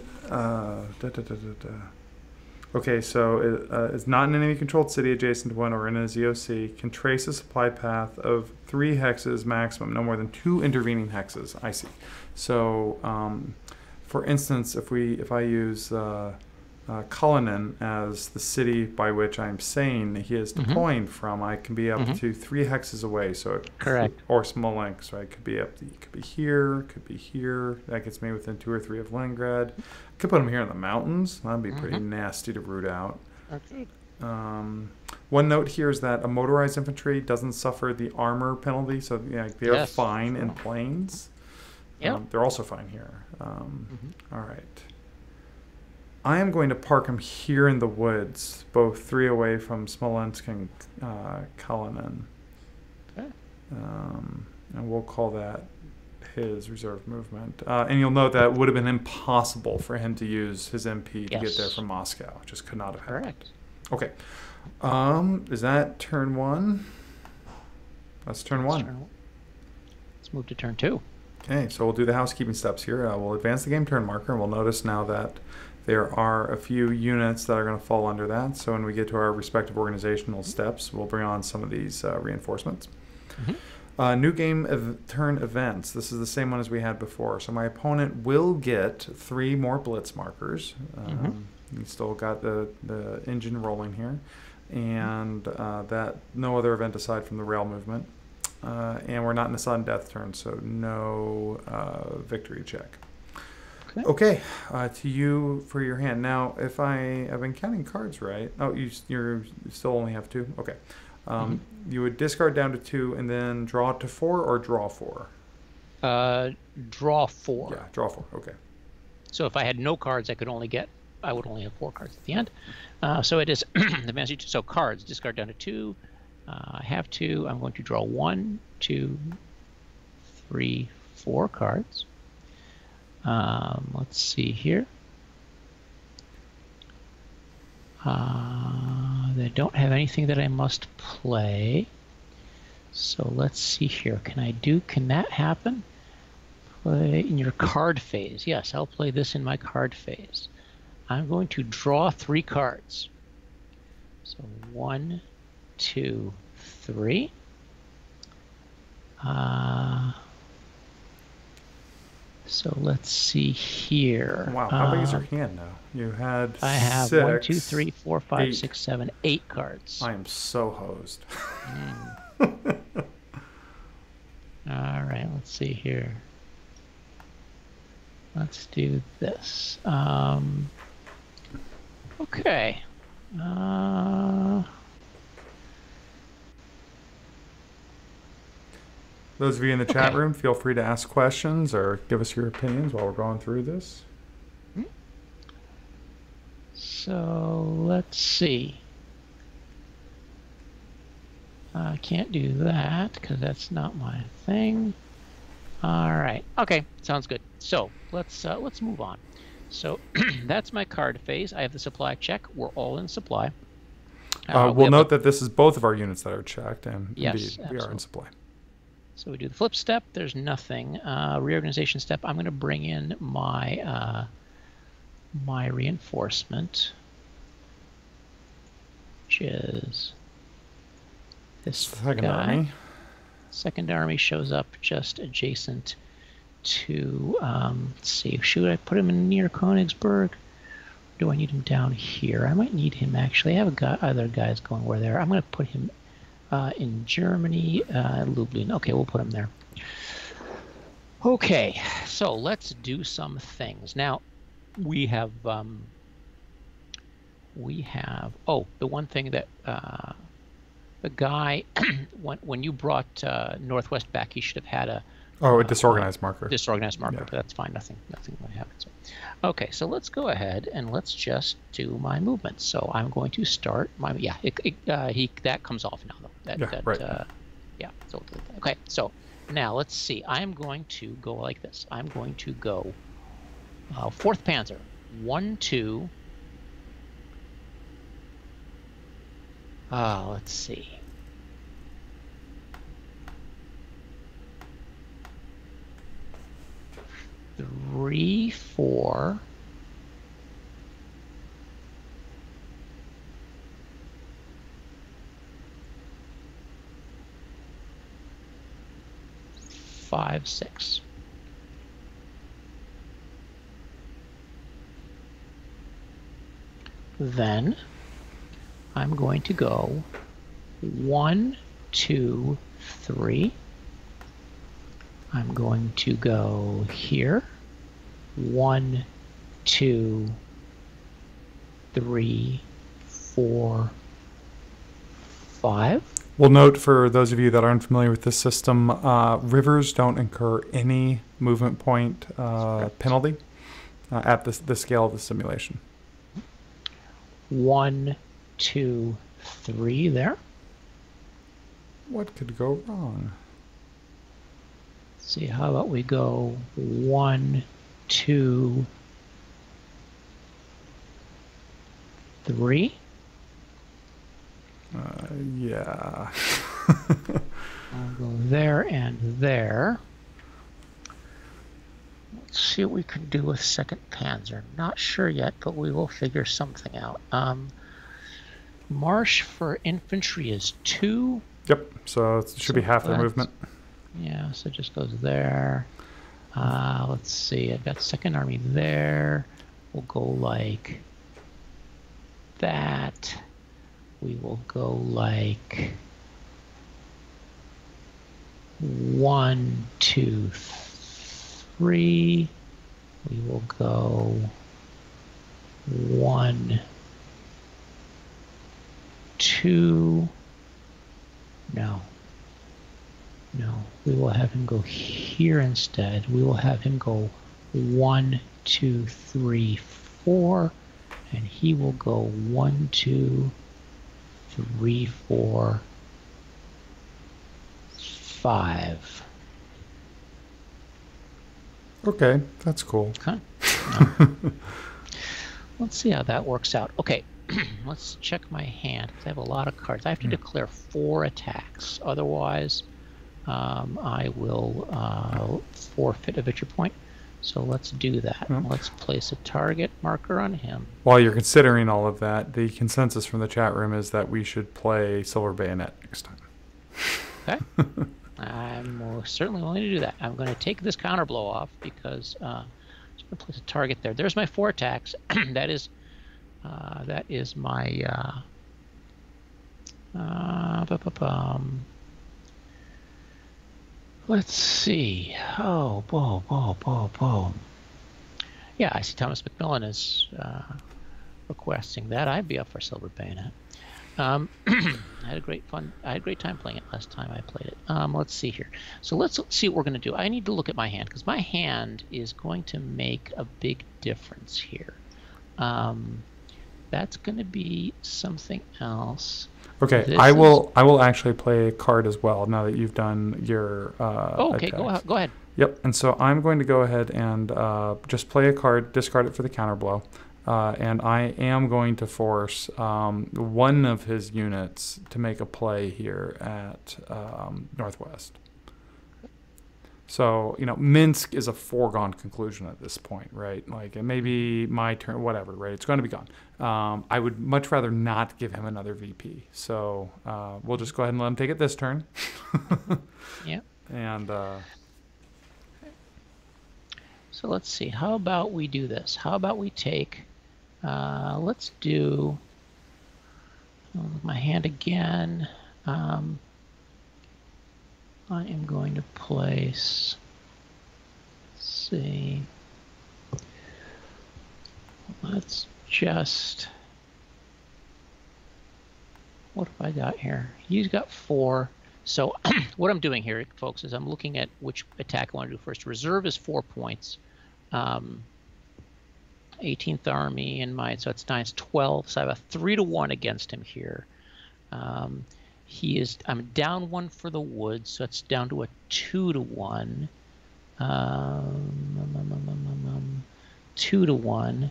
A: Okay, so it's not an enemy-controlled city adjacent to one or in a ZOC. Can trace a supply path of 3 hexes maximum, no more than 2 intervening hexes. I see. So, for instance, if I use Cullinan as the city by which I'm saying he is deploying from, I can be up to 3 hexes away. So it
B: Correct.
A: Or smolensk, so I could be up. It could be here. Could be here. That gets me within 2 or 3 of Leningrad. Could put him here in the mountains. That'd be pretty nasty to root out.
B: Okay.
A: One note here is that a motorized infantry doesn't suffer the armor penalty, so they're fine in planes. They're also fine here. All right. I am going to park him here in the woods, both 3 away from Smolensk and Cullinan.
B: Okay.
A: And we'll call that his reserve movement. And you'll note that it would have been impossible for him to use his MP to get there from Moscow. Just could not have happened. Okay. Is that turn 1? That's turn 1.
B: Let's move to turn 2.
A: Okay, so we'll do the housekeeping steps here. We'll advance the game turn marker, and we'll notice now that there are a few units that are going to fall under that. So when we get to our respective organizational steps, we'll bring on some of these reinforcements. New game turn events. This is the same one as we had before. So my opponent will get 3 more blitz markers. You still got the engine rolling here. And that no other event aside from the rail movement. And we're not in a sudden death turn, so no victory check. Okay, to you for your hand. Now, if I have been counting cards right, you still only have 2? Okay. You would discard down to 2 and then draw to 4 or draw 4?
B: Draw 4.
A: Yeah, draw 4, okay.
B: So if I had no cards, I would only have 4 cards at the end. So it is advantage. So cards, discard down to 2. I have 2. I'm going to draw 1, 2, 3, 4 cards. Let's see here. They don't have anything that I must play. So let's see here. Can that happen? Play in your card phase. Yes, I'll play this in my card phase. I'm going to draw 3 cards. So 1, 2, 3. So let's see here.
A: Wow, how big is your hand now? You had
B: I have
A: 6,
B: 1, 2, 3, 4, 5,
A: 8.
B: 6, 7, 8 cards.
A: I am so hosed.
B: All right, let's see here. Let's do this. Okay.
A: Those of you in the chat room, feel free to ask questions or give us your opinions while we're going through this.
B: So let's see. I can't do that because that's not my thing. All right. Okay, sounds good. So let's move on. So that's my card phase. I have the supply check. We're all in supply.
A: We'll note that this is both of our units that are checked, and
B: yes,
A: indeed, we are in supply.
B: So we do the flip step. There's nothing. Reorganization step. I'm going to bring in my my reinforcement, which is this
A: Second
B: guy.
A: Army.
B: Second Army shows up just adjacent to. Let's see. Should I put him in near Königsberg? Or do I need him down here? I might need him actually. I have other guys going where there. I'm going to put him in Germany, Lublin. Okay, we'll put him there. Okay, so let's do some things. Now, we have the one thing that the guy when you brought Northwest back, he should have had a
A: disorganized marker.
B: Disorganized marker, but that's fine. Nothing would happen. So, okay, so let's go ahead and let's just do my movements. So I'm going to start my that comes off now though. So okay, so now let's see. I'm going to go like this. I'm going to go 4th Panzer, 1, 2. Let's see. Three, 4. Five, 6. then I'm going to go 1, 2, 3. I'm going to go here. 1, 2, 3, 4, 5.
A: We'll note for those of you that aren't familiar with this system, rivers don't incur any movement point penalty at the scale of the simulation.
B: 1, 2, 3 there.
A: What could go wrong?
B: Let's see, how about we go 1, 2, 3.
A: Yeah.
B: I'll go there and there. Let's see what we can do with second panzer. Not sure yet, but we will figure something out. Marsh for infantry is 2.
A: Yep, so it should be half their movement.
B: Yeah, so it just goes there. Let's see, I've got second army there. We'll go like that. We will go like 1, 2, 3. We will go 1, 2. No. We will have him go here instead. We will have him go 1, 2, 3, 4, and he will go 1, 2, 3, 4, 5.
A: Okay, that's cool.
B: Okay. Let's see how that works out. Okay, let's check my hand because I have a lot of cards. I have to declare 4 attacks. Otherwise, I will forfeit a victory point. So let's do that. Let's place a target marker on him.
A: While you're considering all of that, the consensus from the chat room is that we should play Silver Bayonet next time.
B: Okay. I'm certainly willing to do that. I'm going to take this counter blow off because I'm just going to place a target there. There's my 4 attacks. that is my let's see. Oh, boom. Yeah, I see Thomas McMillan is requesting that. I'd be up for Silver Bayonet. I had a great time playing it last time I played it. Let's see here. So let's see what we're going to do. I need to look at my hand because my hand is going to make a big difference here. That's going to be something else.
A: Okay, I will actually play a card as well now that you've done your
B: okay,
A: attacks.
B: Go ahead.
A: Yep, and so I'm going to go ahead and just play a card, discard it for the counter blow, and I am going to force one of his units to make a play here at Northwest. So, Minsk is a foregone conclusion at this point, right? Like, it may be my turn, whatever, right? It's going to be gone. I would much rather not give him another VP. So, we'll just go ahead and let him take it this turn.
B: Yeah.
A: And,
B: so let's see. How about we do this? How about we take, let's do my hand again. I am going to place, let's see, let's just, what have I got here? He's got 4. So what I'm doing here, folks, is I'm looking at which attack I want to do first. Reserve is 4 points. 18th Army in mine, so it's 9, it's 12. So I have a 3-to-1 against him here. I'm down 1 for the woods, so it's down to a 2-to-1. 2-to-1.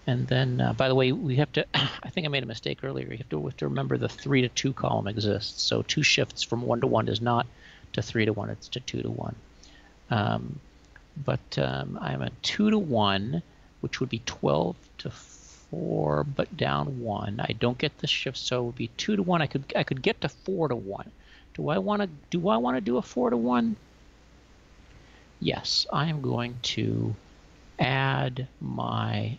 B: And then, by the way, we have to, I think I made a mistake earlier. We have to remember the 3-to-2 column exists. So 2 shifts from 1-to-1 is not to 3-to-1, it's to 2-to-1. But I'm a 2-to-1, which would be 12-to-4, but down 1. I don't get the shift, so it would be 2-to-1. I could get to 4-to-1. Do I want to do a 4-to-1? Yes, I am going to add my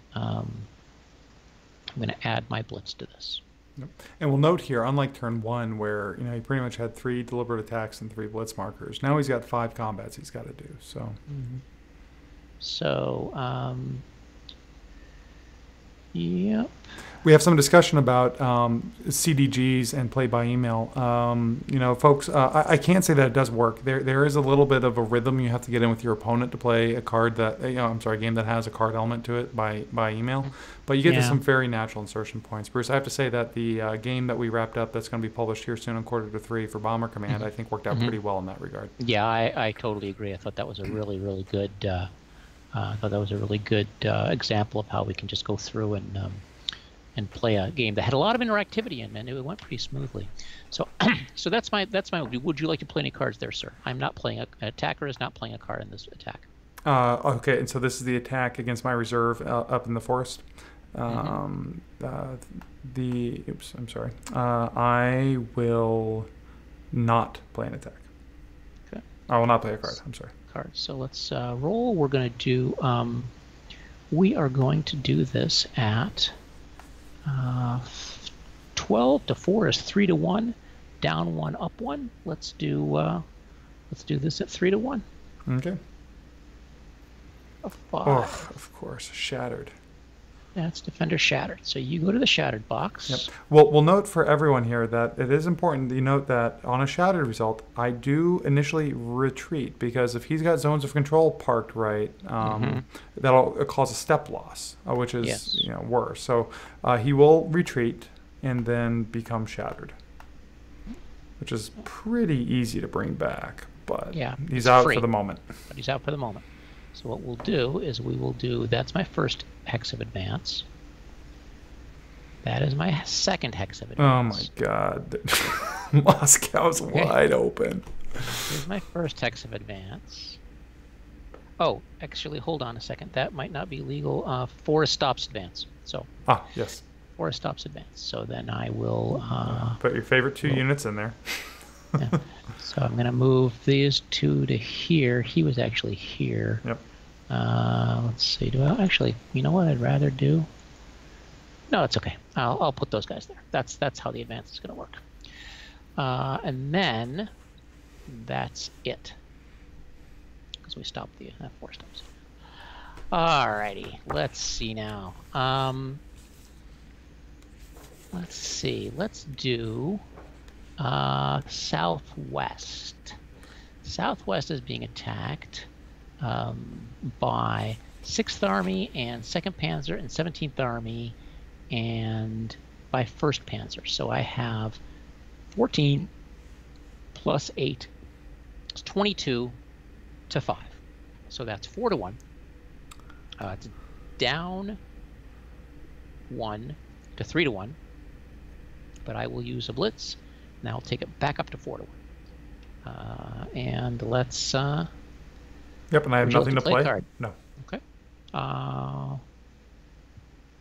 B: I'm going to add my blitz to this.
A: Yep. And we'll note here, unlike turn 1, where he pretty much had 3 deliberate attacks and 3 blitz markers, now he's got 5 combats he's got to do. So,
B: Yep.
A: We have some discussion about CDGs and play by email. Folks, I can't say that it does work. There is a little bit of a rhythm you have to get in with your opponent to play a card that, a game that has a card element to it by email. But you get to some very natural insertion points. Bruce, I have to say that the game that we wrapped up that's going to be published here soon on 2:45 for Bomber Command, I think worked out pretty well in that regard.
B: Yeah, I totally agree. I thought that was a really, really good. Example of how we can just go through and play a game that had a lot of interactivity in, and it went pretty smoothly. So, so that's my. Would you like to play any cards there, sir? I'm not playing. An attacker is not playing a card in this attack.
A: Okay, and so this is the attack against my reserve up in the forest. I'm sorry. I will not play an attack.
B: Okay.
A: I will not play a card. I'm sorry.
B: Cards. So let's roll. We're going to do. We are going to do this at 12 to 4 is 3 to 1, down 1, up 1. Let's do this at 3 to 1.
A: Okay.
B: A 5.
A: Oh, of course, shattered.
B: That's Defender Shattered. So you go to the Shattered box.
A: Yep. Well, we'll note for everyone here that it is important that you note that on a Shattered result, I do initially retreat, because if he's got zones of control parked right, that'll cause a step loss, which is worse. So he will retreat and then become Shattered, which is pretty easy to bring back, but he's out for the moment.
B: But he's out for the moment. So what we'll do is that's my first hex of advance. That is my second hex of advance.
A: Oh my god. Moscow's wide open.
B: Here's my first hex of advance. Oh, actually, hold on a second. That might not be legal. Forest stops advance. So.
A: Yes.
B: Forest stops advance. So then I will.
A: Put your favorite 2 units in there.
B: Yeah. So I'm going to move these 2 to here. He was actually here.
A: Yep.
B: Let's see. Do I actually? You know what I'd rather do? No, it's okay. I'll put those guys there. That's how the advance is going to work. And then that's it. Because we stopped the 4 stops. Alrighty. Let's see now. Let's see. Let's do Southwest. Southwest is being attacked by 6th Army and 2nd Panzer and 17th Army and by 1st Panzer. So I have 14 plus 8. It's 22 to 5. So that's 4 to 1. It's down 1 to 3 to 1. But I will use a blitz. Now I'll take it back up to 4 to 1. And let's.
A: Yep, and I have nothing to play.
B: Card?
A: No.
B: Okay.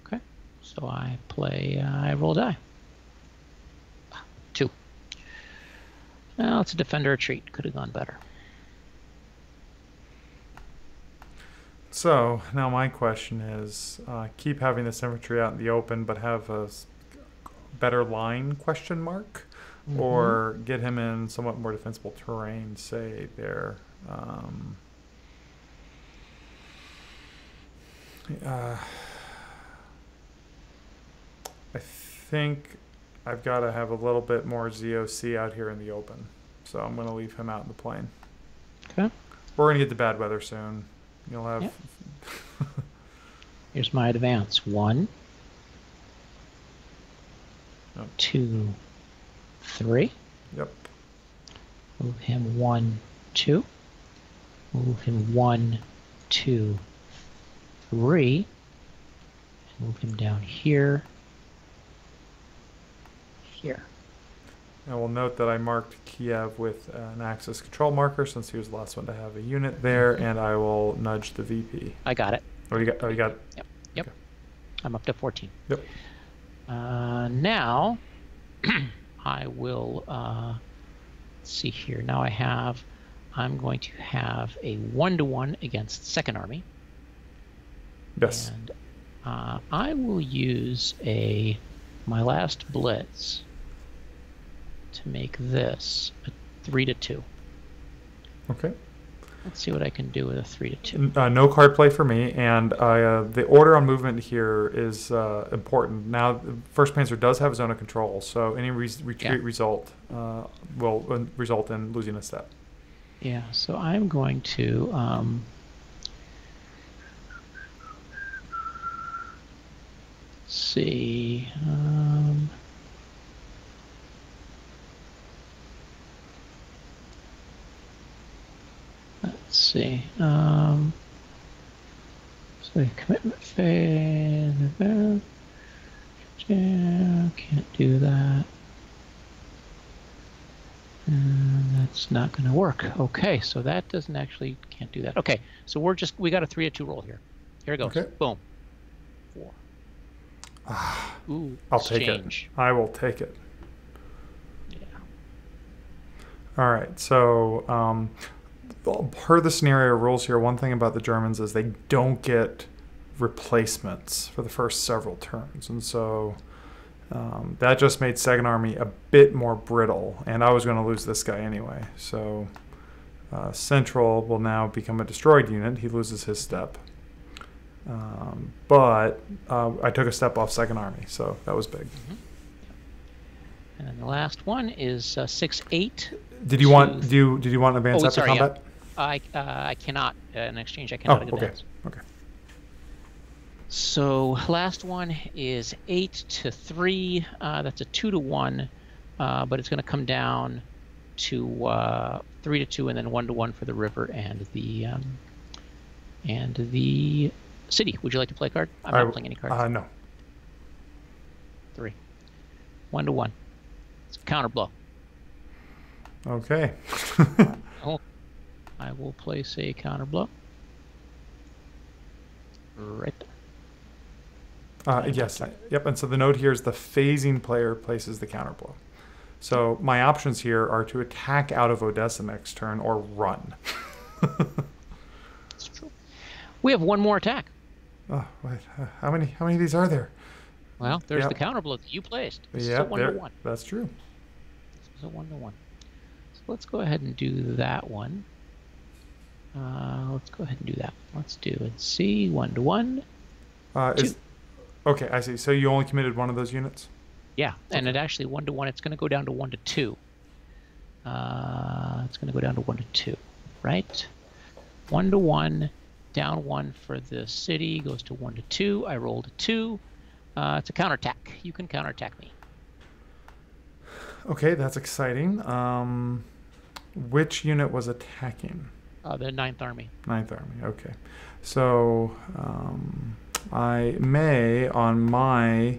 B: Okay. So I play. I roll a die. 2. Well, it's a defender retreat. Could have gone better.
A: So now my question is: keep having this infantry out in the open, but have a better line ? Or get him in somewhat more defensible terrain, say there. I think I've got to have a little bit more ZOC out here in the open, so I'm going to leave him out in the plain.
B: Okay.
A: We're going to get to bad weather soon. You'll have.
B: Yep. Here's my advance. 1, 2, 3.
A: Yep.
B: Move him 1, 2. Move him 1, 2, 3. Move him down here. Here.
A: And we'll note that I marked Kiev with an axis control marker since he was the last one to have a unit there, and I will nudge the VP.
B: I got it.
A: Oh, you got it?
B: Yep.
A: Okay.
B: I'm up to 14.
A: Yep.
B: Now, I will see here. Now I'm going to have a 1-to-1 against 2nd Army.
A: Yes.
B: And I will use my last blitz to make this a 3-2.
A: Okay.
B: Let's see what I can do with a 3-2.
A: No card play for me, and the order on movement here is important. Now, First Panzer does have zone of control, so any retreat result will result in losing a step.
B: Yeah, so I'm going to see. Let's see. So commitment phase. Can't do that. And that's not going to work. Okay, so that doesn't actually, can't do that. Okay, so we got a 3-2 roll here. Here it goes.
A: Okay.
B: Boom. 4. Ooh,
A: I'll take it. I will take it.
B: Yeah.
A: All right, so per the scenario rules here, one thing about the Germans is they don't get replacements for the first several turns, and so that just made Second Army a bit more brittle, and I was going to lose this guy anyway. So Central will now become a destroyed unit. He loses his step. But I took a step off Second Army, so that was big.
B: Mm-hmm. And then the last one is 6-8.
A: Did you want did you want an advance after combat?
B: Yeah. I cannot in exchange. I cannot advance.
A: Okay.
B: So last one is 8-3. That's a 2-1, but it's going to come down to 3-2, and then 1-1 for the river and the city. Would you like to play a card? I'm not playing any cards.
A: No.
B: 3. 1-1. It's a counter blow.
A: Okay.
B: I will place a counter blow. Right there.
A: Yes. Yep. And so the note here is the phasing player places the counter blow. So my options here are to attack out of Odessa next turn or run.
B: That's true. We have one more attack.
A: Oh, wait. How many of these are there?
B: Well, there's the counter blow that you placed. This is a 1-1.
A: That's true.
B: This is a 1-1. So let's go ahead and do that one. Let's go ahead and do that. Let's do it. C 1-1.
A: Okay, I see. So you only committed one of those units?
B: Yeah, and it actually 1-1. It's going to go down to 1-2. It's going to go down to 1-2, right? 1-1, down 1 for the city, goes to 1-2. I rolled a 2. It's a counterattack. You can counterattack me.
A: Okay, that's exciting. Which unit was attacking?
B: The 9th Army.
A: 9th Army, okay. So I may, on my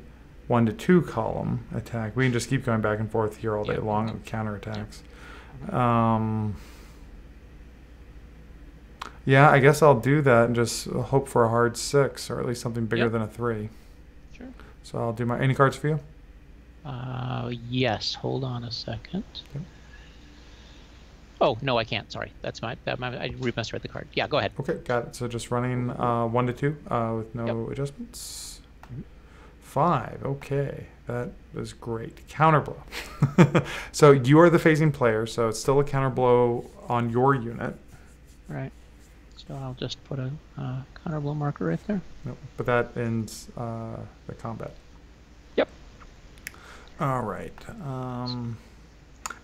A: 1-2 column, attack. We can just keep going back and forth here all day long with counterattacks. Yeah, I guess I'll do that and just hope for a hard 6, or at least something bigger than a 3.
B: Sure.
A: So I'll do any cards for you?
B: Yes. Hold on a second. Okay. Oh, no, I can't. Sorry. That's I misread the card. Yeah, go ahead.
A: Okay, got it. So just running 1-2 with no adjustments. 5. Okay, that was great. Counter blow. So you are the phasing player, so it's still a counter blow on your unit.
B: Right. So I'll just put a counter blow marker right there.
A: Nope, but that ends the combat.
B: Yep.
A: All right.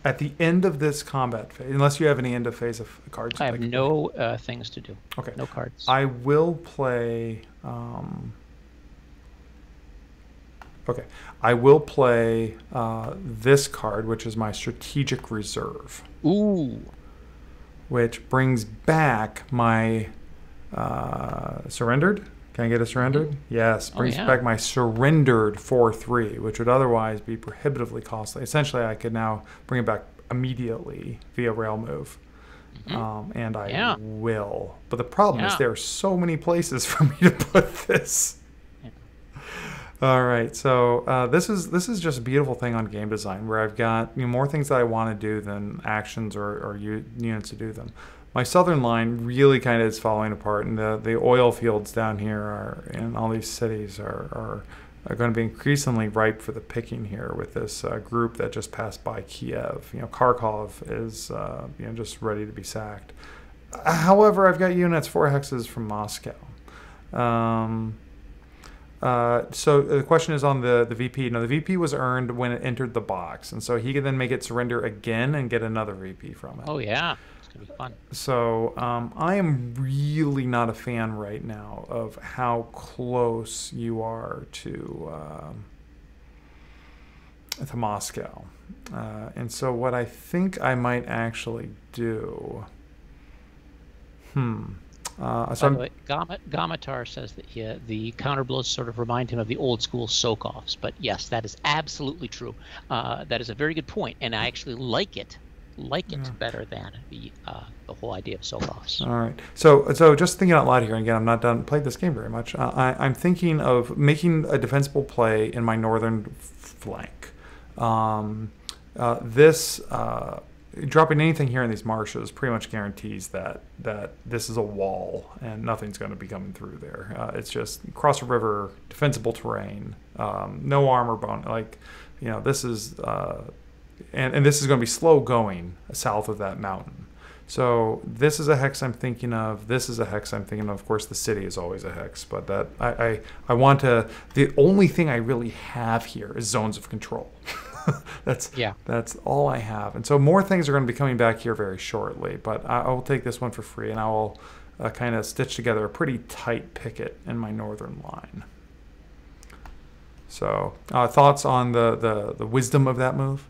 A: At the end of this combat phase, unless you have any end of phase of cards,
B: I have no things to do.
A: Okay.
B: No cards.
A: I will play. Okay, I will play this card, which is my strategic reserve.
B: Ooh. Which
A: brings back my surrendered. Can I get a surrendered? Mm-hmm. Yes, brings back my surrendered 4-3, which would otherwise be prohibitively costly. Essentially, I could now bring it back immediately via rail move. Mm-hmm. And I will. But the problem is there are so many places for me to put this. All right, so this is just a beautiful thing on game design, where I've got more things that I want to do than actions or units to do them. my southern line really kind of is falling apart, and the oil fields down here are in all these cities are going to be increasingly ripe for the picking here with this group that just passed by Kiev. Kharkov is just ready to be sacked. However, I've got units 4 hexes from Moscow. So the question is on the VP. Now, the VP was earned when it entered the box, and so he can then make it surrender again and get another VP from it.
B: Oh, yeah. It's going to be fun.
A: So I am really not a fan right now of how close you are to Moscow. And so what I think I might actually do...
B: By the way, Gamatar says that the counterblows sort of remind him of the old school Sokovs, but yes, that is absolutely true. That is a very good point, and I actually like it better than the whole idea of Sokovs.
A: All right. So just thinking out loud here, and again, I'm not done played this game very much. I'm thinking of making a defensible play in my northern flank. Dropping anything here in these marshes pretty much guarantees that this is a wall and nothing's going to be coming through there. It's just cross a river, defensible terrain, no armor bone. This is and this is going to be slow going south of that mountain. So this is a hex I'm thinking of. This is a hex I'm thinking of. Of course, the city is always a hex, but that I want to. The only thing I really have here is zones of control. That's all I have. And so more things are going to be coming back here very shortly, but I will take this one for free, and I will kind of stitch together a pretty tight picket in my northern line. So thoughts on the wisdom of that move?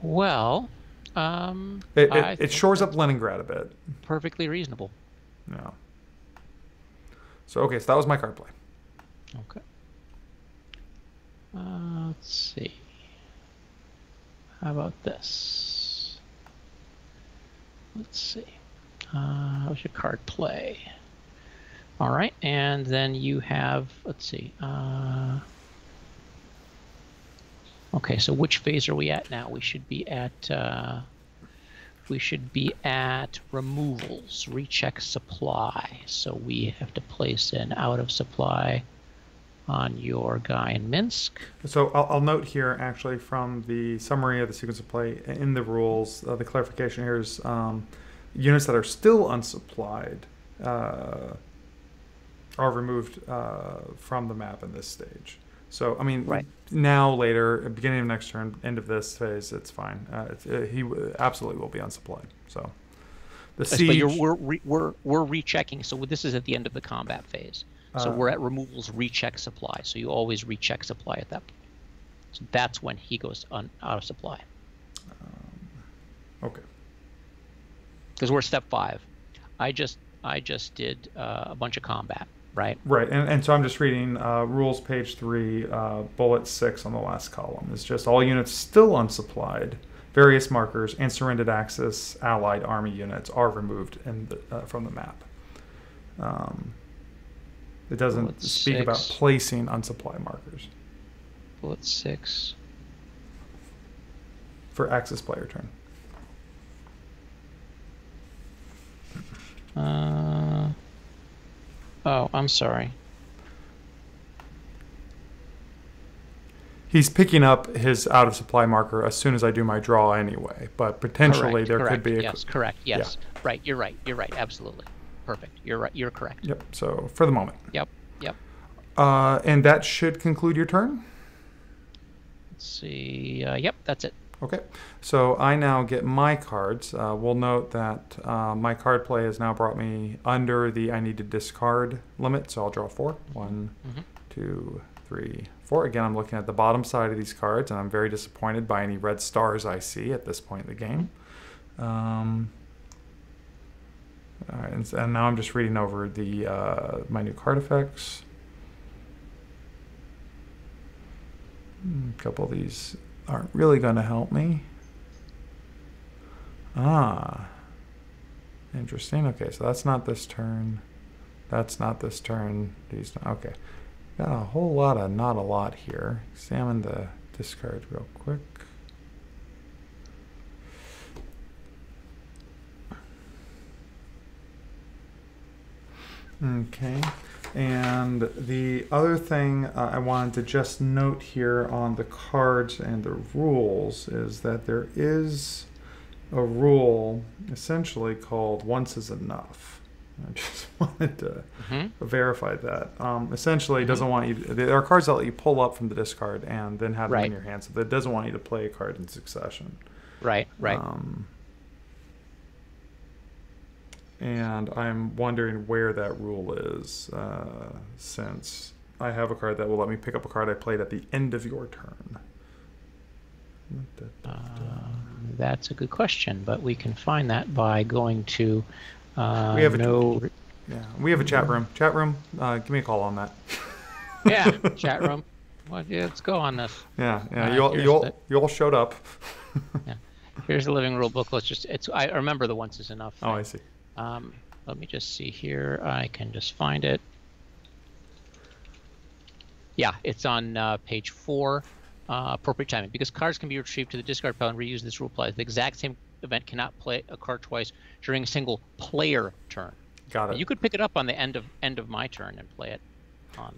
B: Well,
A: it shores up Leningrad a bit.
B: Perfectly reasonable.
A: Yeah. So so that was my card play.
B: Okay. Let's see. How about this? Let's see. How's your card play? All right, and then you have, let's see. Okay, so which phase are we at now? We should be at removals, recheck supply. So we have to place an out of supply on your guy in Minsk.
A: So I'll note here, actually, from the summary of the sequence of play in the rules, the clarification here is units that are still unsupplied are removed from the map in this stage. So, I mean, now, later, beginning of next turn, end of this phase, it's fine. He absolutely will be unsupplied. So, the siege...
B: But we're rechecking. So this is at the end of the combat phase. So we're at removals, recheck supply. So you always recheck supply at that point. So that's when he goes out of supply.
A: Okay.
B: Because we're step 5. I just did a bunch of combat, right?
A: Right, and so I'm just reading rules page 3, bullet 6 on the last column. It's just all units still unsupplied, various markers, and surrendered Axis allied army units are removed from the map. It doesn't speak about placing unsupply markers.
B: Bullet 6.
A: For Axis player turn.
B: Oh, I'm sorry.
A: He's picking up his out of supply marker as soon as I do my draw anyway, but potentially there could be a...
B: Yes, correct, yes. Yeah. Right, you're right, absolutely. Perfect, you're right, you're correct.
A: Yep, so for the moment.
B: Yep.
A: And that should conclude your turn?
B: Let's see, yep, that's it.
A: Okay, so I now get my cards. We'll note that my card play has now brought me under the I need to discard limit, so I'll draw 4. 1, 2, 3, 4. Again, I'm looking at the bottom side of these cards, and I'm very disappointed by any red stars I see at this point in the game. All right, and now I'm just reading over the my new card effects. A couple of these aren't really going to help me. Interesting. Okay, so that's not this turn. That's not this turn. These. Okay, got a whole lot of not a lot here. Examine the discard real quick. Okay. And the other thing I wanted to just note here on the cards and the rules is that there is a rule essentially called once is enough. I just wanted to verify that. Essentially, it doesn't want you. There are cards that let you pull up from the discard and then have them in your hand, so that it doesn't want you to play a card in succession.
B: Right.
A: And I'm wondering where that rule is, since I have a card that will let me pick up a card I played at the end of your turn.
B: That's a good question, but we can find that by going to
A: we have a chat room. Chat room, give me a call on that.
B: Yeah, chat room. Well, yeah, let's go on this.
A: Yeah. You all showed up.
B: Yeah. Here's the living rule book. I remember the once is enough thing.
A: Oh, I see.
B: Let me just see here. I can just find it. Yeah, it's on page 4, appropriate timing. Because cards can be retrieved to the discard pile and reused, this rule applies. The exact same event cannot play a card twice during a single player turn.
A: Got it.
B: You could pick it up on the end of my turn and play it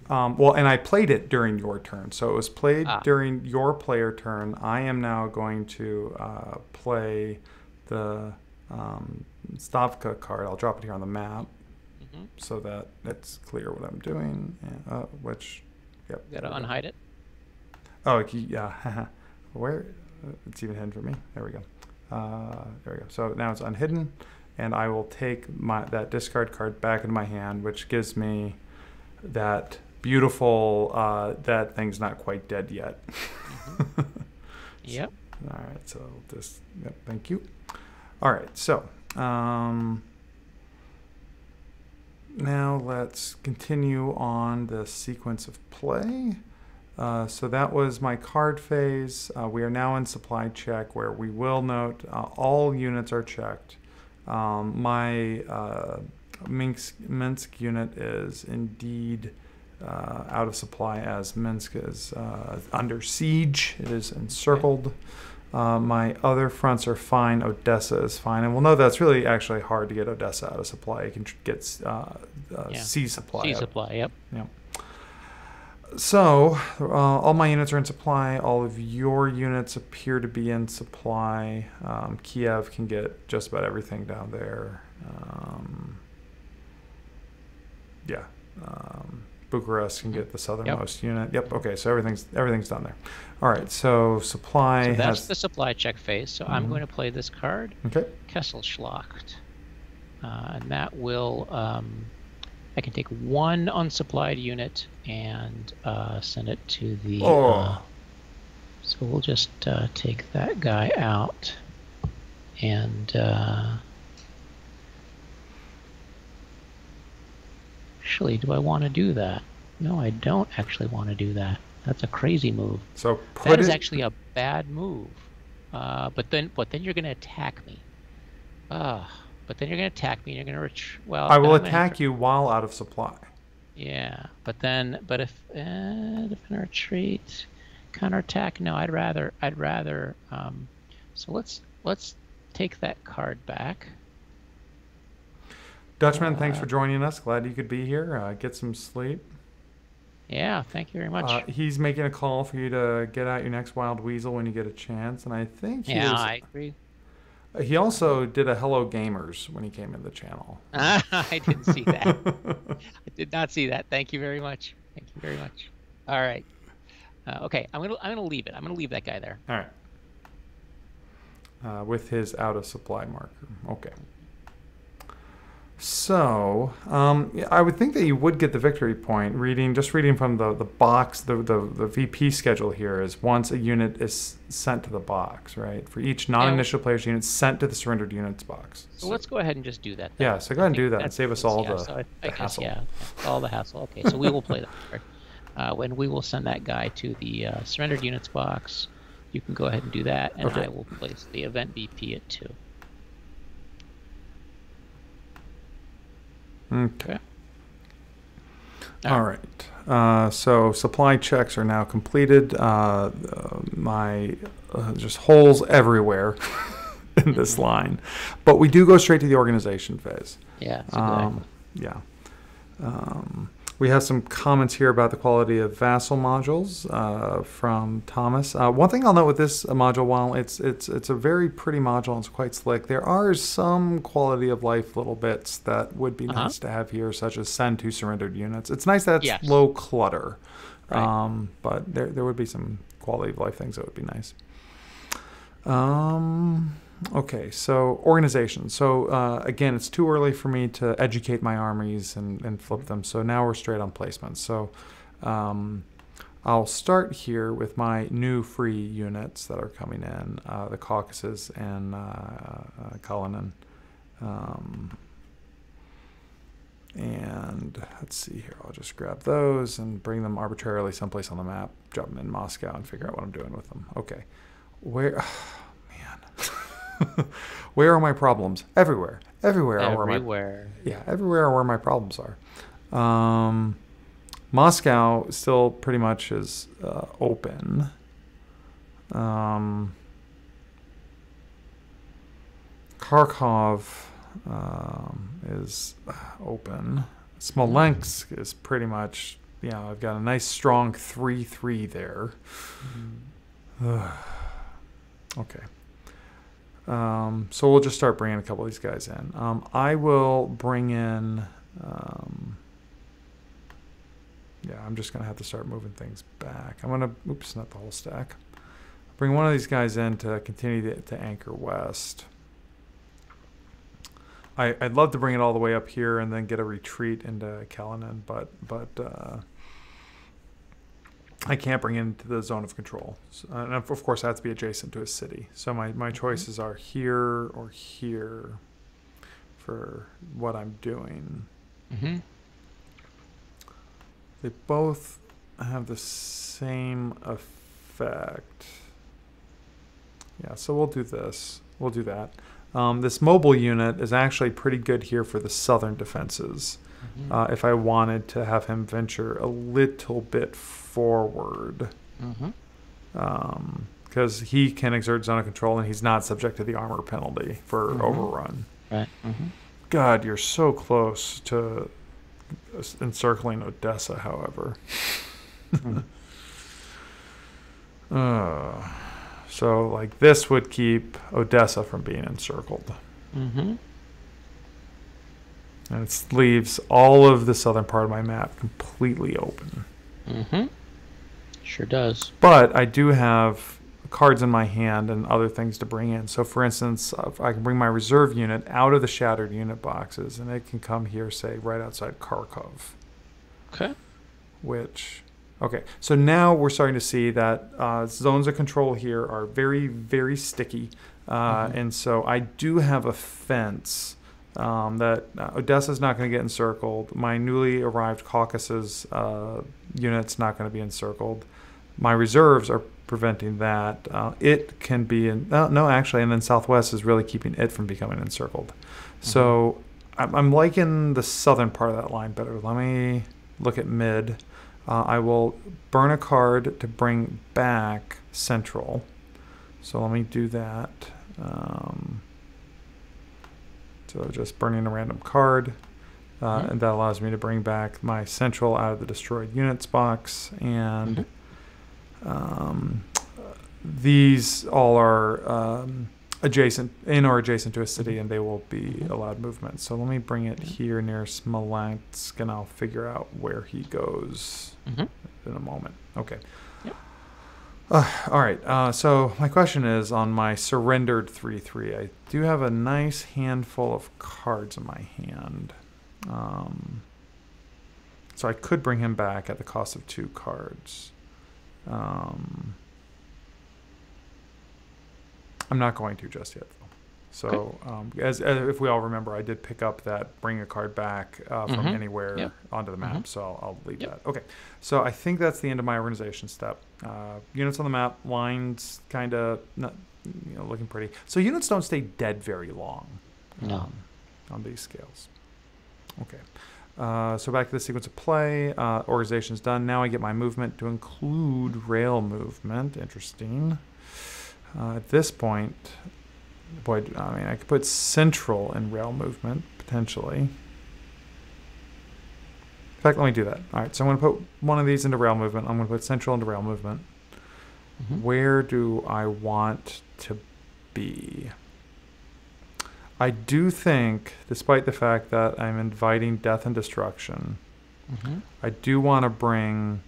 B: on.
A: Well, and I played it during your turn. So it was played during your player turn. I am now going to play the Stavka card. I'll drop it here on the map so that it's clear what I'm doing. Yep.
B: You gotta unhide it.
A: Oh, yeah. Where? It's even hidden for me. There we go. There we go. So now it's unhidden, and I will take that discard card back into my hand, which gives me that beautiful, that thing's not quite dead yet.
B: Yep.
A: All right. So this. Yep. Thank you. All right. So. Now let's continue on the sequence of play. So that was my card phase. We are now in supply check, where we will note all units are checked. My Minsk unit is indeed out of supply, as Minsk is under siege. It is encircled. My other fronts are fine. Odessa is fine. And we'll know that's really actually hard to get Odessa out of supply. You can get sea supply.
B: Sea supply, yep.
A: So, all my units are in supply. All of your units appear to be in supply. Kiev can get just about everything down there. Bucharest can get the southernmost unit. Yep. Okay. So everything's done there. All right. So supply.
B: So that's the supply check phase. So I'm going to play this card.
A: Okay.
B: Kesselschlacht, and that will. I can take one unsupplied unit and send it to the. So we'll just take that guy out, and. Actually, do I want to do that? No, I don't actually want to do that. That's a crazy move.
A: So
B: that is actually a bad move. But then you're going to attack me. But then you're going to attack me, and you're going to
A: I will attack you while out of supply.
B: Yeah, but if defend retreat, counterattack. No, I'd rather. So let's take that card back.
A: Dutchman, thanks for joining us. Glad you could be here. Get some sleep.
B: Yeah, thank you very much.
A: He's making a call for you to get out your next wild weasel when you get a chance, and I think
B: I agree.
A: He also did a Hello Gamers when he came into the channel.
B: I didn't see that. I did not see that. Thank you very much. Thank you very much. All right. Okay, I'm gonna leave it. I'm gonna leave that guy there.
A: All right. With his out of supply marker. Okay. So, I would think that you would get the victory point just reading from the box, the VP schedule here is once a unit is sent to the box, right? For each non-initial player's unit sent to the surrendered units box.
B: So let's go ahead and just do that then.
A: Yeah, so go ahead and do that and save us all the hassle.
B: Yeah, all the hassle. Okay, so we will play that card. When we will send that guy to the surrendered units box, you can go ahead and do that, and I will place the event VP at 2.
A: Okay. All right. So supply checks are now completed. My just holes everywhere in this line, but we do go straight to the organization phase.
B: Yeah. That's a good idea.
A: Yeah. We have some comments here about the quality of vassal modules from Thomas. One thing I'll note with this module, while it's a very pretty module and it's quite slick, there are some quality of life little bits that would be nice to have here, such as send to surrendered units. It's nice that it's low clutter, but there would be some quality of life things that would be nice. Okay, so organization. So again, it's too early for me to educate my armies and flip them. So now we're straight on placement. So I'll start here with my new free units that are coming in, the Caucasus and Kalinin. And let's see here. I'll just grab those and bring them arbitrarily someplace on the map, drop them in Moscow, and figure out what I'm doing with them. Okay, where? Where are my problems? Everywhere. Everywhere.
B: Everywhere.
A: Everywhere are where my problems are. Moscow still pretty much is open. Kharkov is open. Smolensk is pretty much, I've got a nice strong 3-3 there. Okay. So we'll just start bringing a couple of these guys in. I will bring in, I'm just going to have to start moving things back. I'm going to, oops, not the whole stack. Bring one of these guys in to continue to anchor west. I'd love to bring it all the way up here and then get a retreat into Kalinin, but I can't bring it into the zone of control. So, and of course, it has to be adjacent to a city. So my choices are here or here for what I'm doing. They both have the same effect. Yeah, so we'll do this. We'll do that. This mobile unit is actually pretty good here for the southern defenses. If I wanted to have him venture a little bit forward, because he can exert zone of control and he's not subject to the armor penalty for overrun.
B: Right.
A: God, you're so close to encircling Odessa, however. So, like, this would keep Odessa from being encircled. And it leaves all of the southern part of my map completely open.
B: Sure does.
A: But I do have cards in my hand and other things to bring in. So, for instance, I can bring my reserve unit out of the shattered unit boxes, and it can come here, say, right outside Kharkov.
B: Okay.
A: Okay, so now we're starting to see that zones of control here are very, very sticky. And so I do have a fence that Odessa's not going to get encircled. My newly arrived Caucasus unit's not going to be encircled. My reserves are preventing that. It can be in... No, actually, and then Southwest is really keeping it from becoming encircled. So I'm liking the southern part of that line better. Let me look at mid. I will burn a card to bring back central. So let me do that. So just burning a random card. And that allows me to bring back my central out of the destroyed units box. And these all are adjacent to a city, and they will be allowed movement. So let me bring it here near Smolensk, and I'll figure out where he goes in a moment. Okay. All right. So my question is, on my surrendered 3-3, I do have a nice handful of cards in my hand. So I could bring him back at the cost of 2 cards. I'm not going to just yet, though. So, as if we all remember, I did pick up that bring a card back from anywhere onto the map. So I'll leave that. Okay. So I think that's the end of my organization step. Units on the map, lines kind of looking pretty. So units don't stay dead very long on these scales. Okay. So back to the sequence of play. Organization's done. Now I get my movement to include rail movement. Interesting. At this point, boy, I mean, I could put central in rail movement, potentially. fact, let me do that. All right, so I'm going to put one of these into rail movement. I'm going to put central into rail movement. Where do I want to be? I do think, despite the fact that I'm inviting death and destruction, I do want to bring...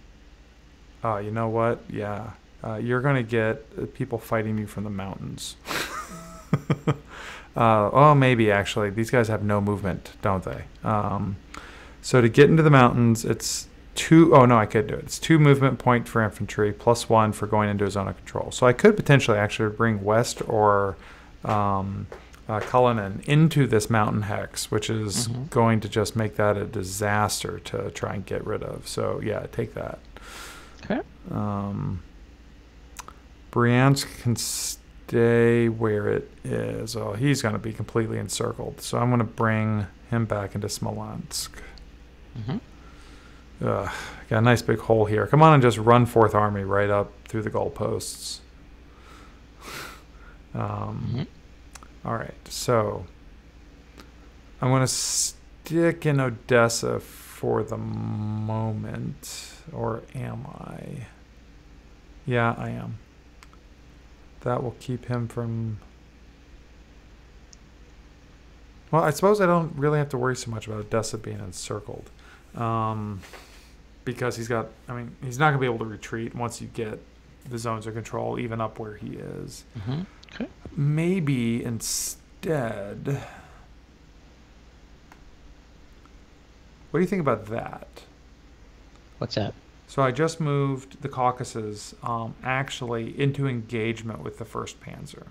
A: you know what? Yeah. You're going to get people fighting you from the mountains. Oh, maybe, actually. These guys have no movement, don't they? So to get into the mountains, it's 2... Oh, no, I could do it. It's 2 movement point for infantry, plus 1 for going into a zone of control. So I could potentially actually bring West or Cullinan into this mountain hex, which is going to just make that a disaster to try and get rid of. So, yeah, take that.
B: Okay.
A: Bryansk can stay where it is. Oh, he's going to be completely encircled. So I'm going to bring him back into Smolensk. Got a nice big hole here. Come on and just run 4th Army right up through the goalposts. All right, so I'm going to stick in Odessa for the moment. Or am I? Yeah, I am. That will keep him from... Well, I suppose I don't really have to worry so much about Odessa being encircled. Because he's got... I mean, he's not going to be able to retreat once you get the zones of control, even up where he is.
B: Okay.
A: Maybe instead... What do you think about that?
B: What's that?
A: So I just moved the Caucasus actually into engagement with the 1st Panzer.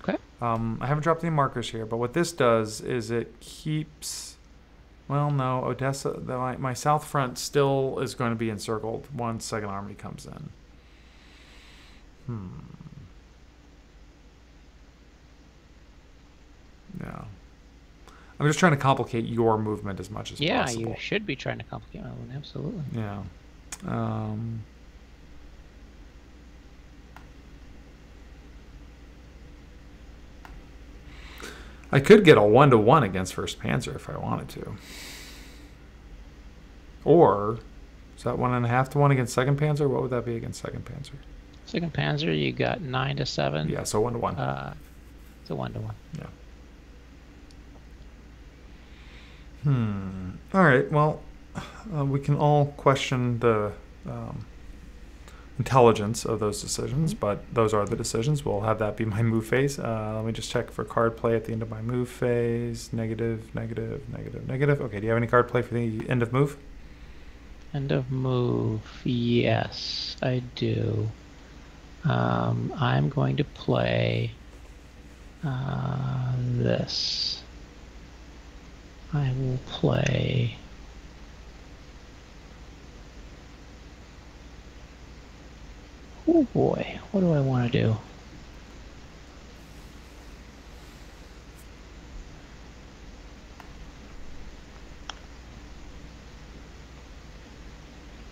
B: Okay.
A: I haven't dropped any markers here, but what this does is it keeps... Well, no, Odessa... My south front still is going to be encircled once 2nd Army comes in. No. I'm just trying to complicate your movement as much as possible.
B: Yeah, you should be trying to complicate my movement, absolutely.
A: Yeah. I could get a 1-to-1 against 1st Panzer if I wanted to. Or, is that 1.5-to-1 against 2nd Panzer? What would that be against 2nd Panzer?
B: 2nd Panzer, you got 9-to-7.
A: Yeah, so 1-to-1.
B: It's a 1-to-1.
A: Yeah. All right, well, we can all question the intelligence of those decisions, but those are the decisions. We'll have that be my move phase. Let me just check for card play at the end of my move phase. Negative, negative, negative, negative. Okay, do you have any card play for the end of move?
B: End of move, yes, I do. I'm going to play this. I will play... Oh boy, what do I want to do?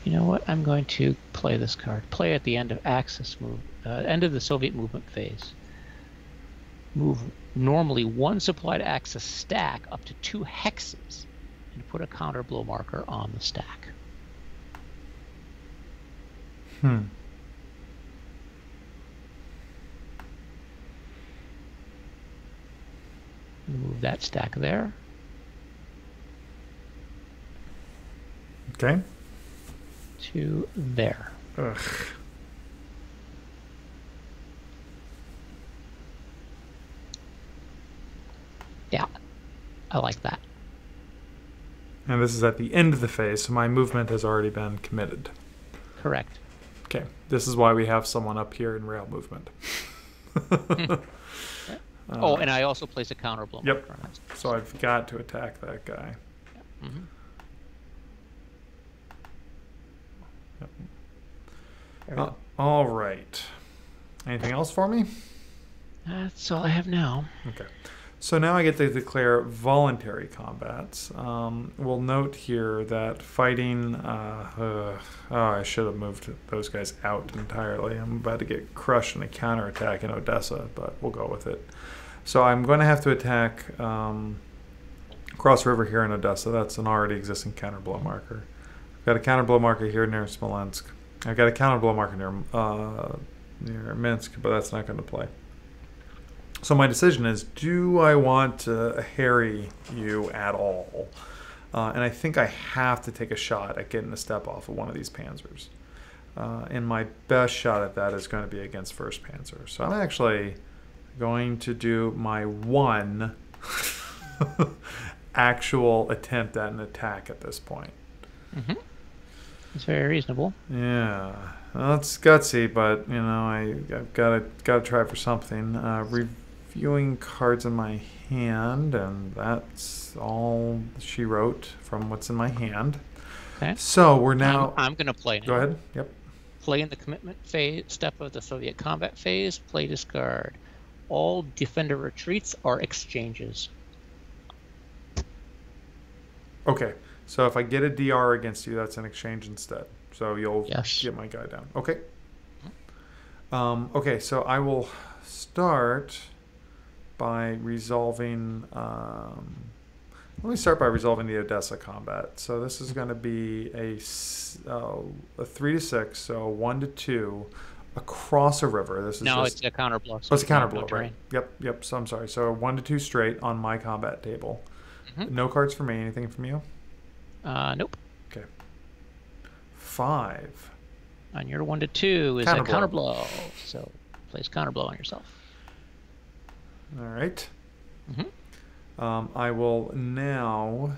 B: You know what? I'm going to play this card. Play at the end of Axis move, end of the Soviet movement phase. Move normally 1 supplied Axis stack up to 2 hexes, and put a counter blow marker on the stack.
A: Move
B: that stack there.
A: Okay.
B: To there.
A: Ugh.
B: Yeah, I like that.
A: And this is at the end of the phase, so my movement has already been committed.
B: Correct.
A: Okay, this is why we have someone up here in rail movement.
B: Oh, and I also place a counter blow.
A: Yep. So I've got to attack that guy.
B: Yeah.
A: Yep. All right. Anything else for me?
B: That's all I have now.
A: Okay. So now I get to declare voluntary combats. We'll note here that fighting... I should have moved those guys out entirely. I'm about to get crushed in a counterattack in Odessa, but we'll go with it. So I'm going to have to attack Cross River here in Odessa. That's an already existing counterblow marker. Got a counter blow marker here near Smolensk. I've got a counter blow marker near Minsk, but that's not going to play. So my decision is, do I want to harry you at all? And I think I have to take a shot at getting a step off of one of these panzers. And my best shot at that is going to be against 1st Panzer. So I'm actually going to do my one actual attempt at an attack at this point.
B: Mm-hmm. It's very reasonable.
A: Yeah, well, it's gutsy, but you know I've got to try for something. Reviewing cards in my hand, and that's all she wrote from what's in my hand.
B: Okay.
A: So we're now.
B: I'm going to play now.
A: Go ahead. Yep.
B: Play in the commitment phase step of the Soviet combat phase. Play discard. All defender retreats are exchanges.
A: Okay. So if I get a DR against you, that's an exchange instead. So you'll get my guy down. Okay. Okay. So I will start by resolving. Let me start by resolving the Odessa combat. So this is going to be a 3-6, so 1-2 across a river. This is
B: it's a counter blow.
A: So it's a counter blow, right? Yep. So I'm sorry. So 1-2 straight on my combat table. Mm-hmm. No cards for me. Anything from you?
B: Nope.
A: Okay. 5.
B: On your 1-2 is a counter blow. So place counter blow on yourself.
A: All right.
B: Mm-hmm.
A: I will now.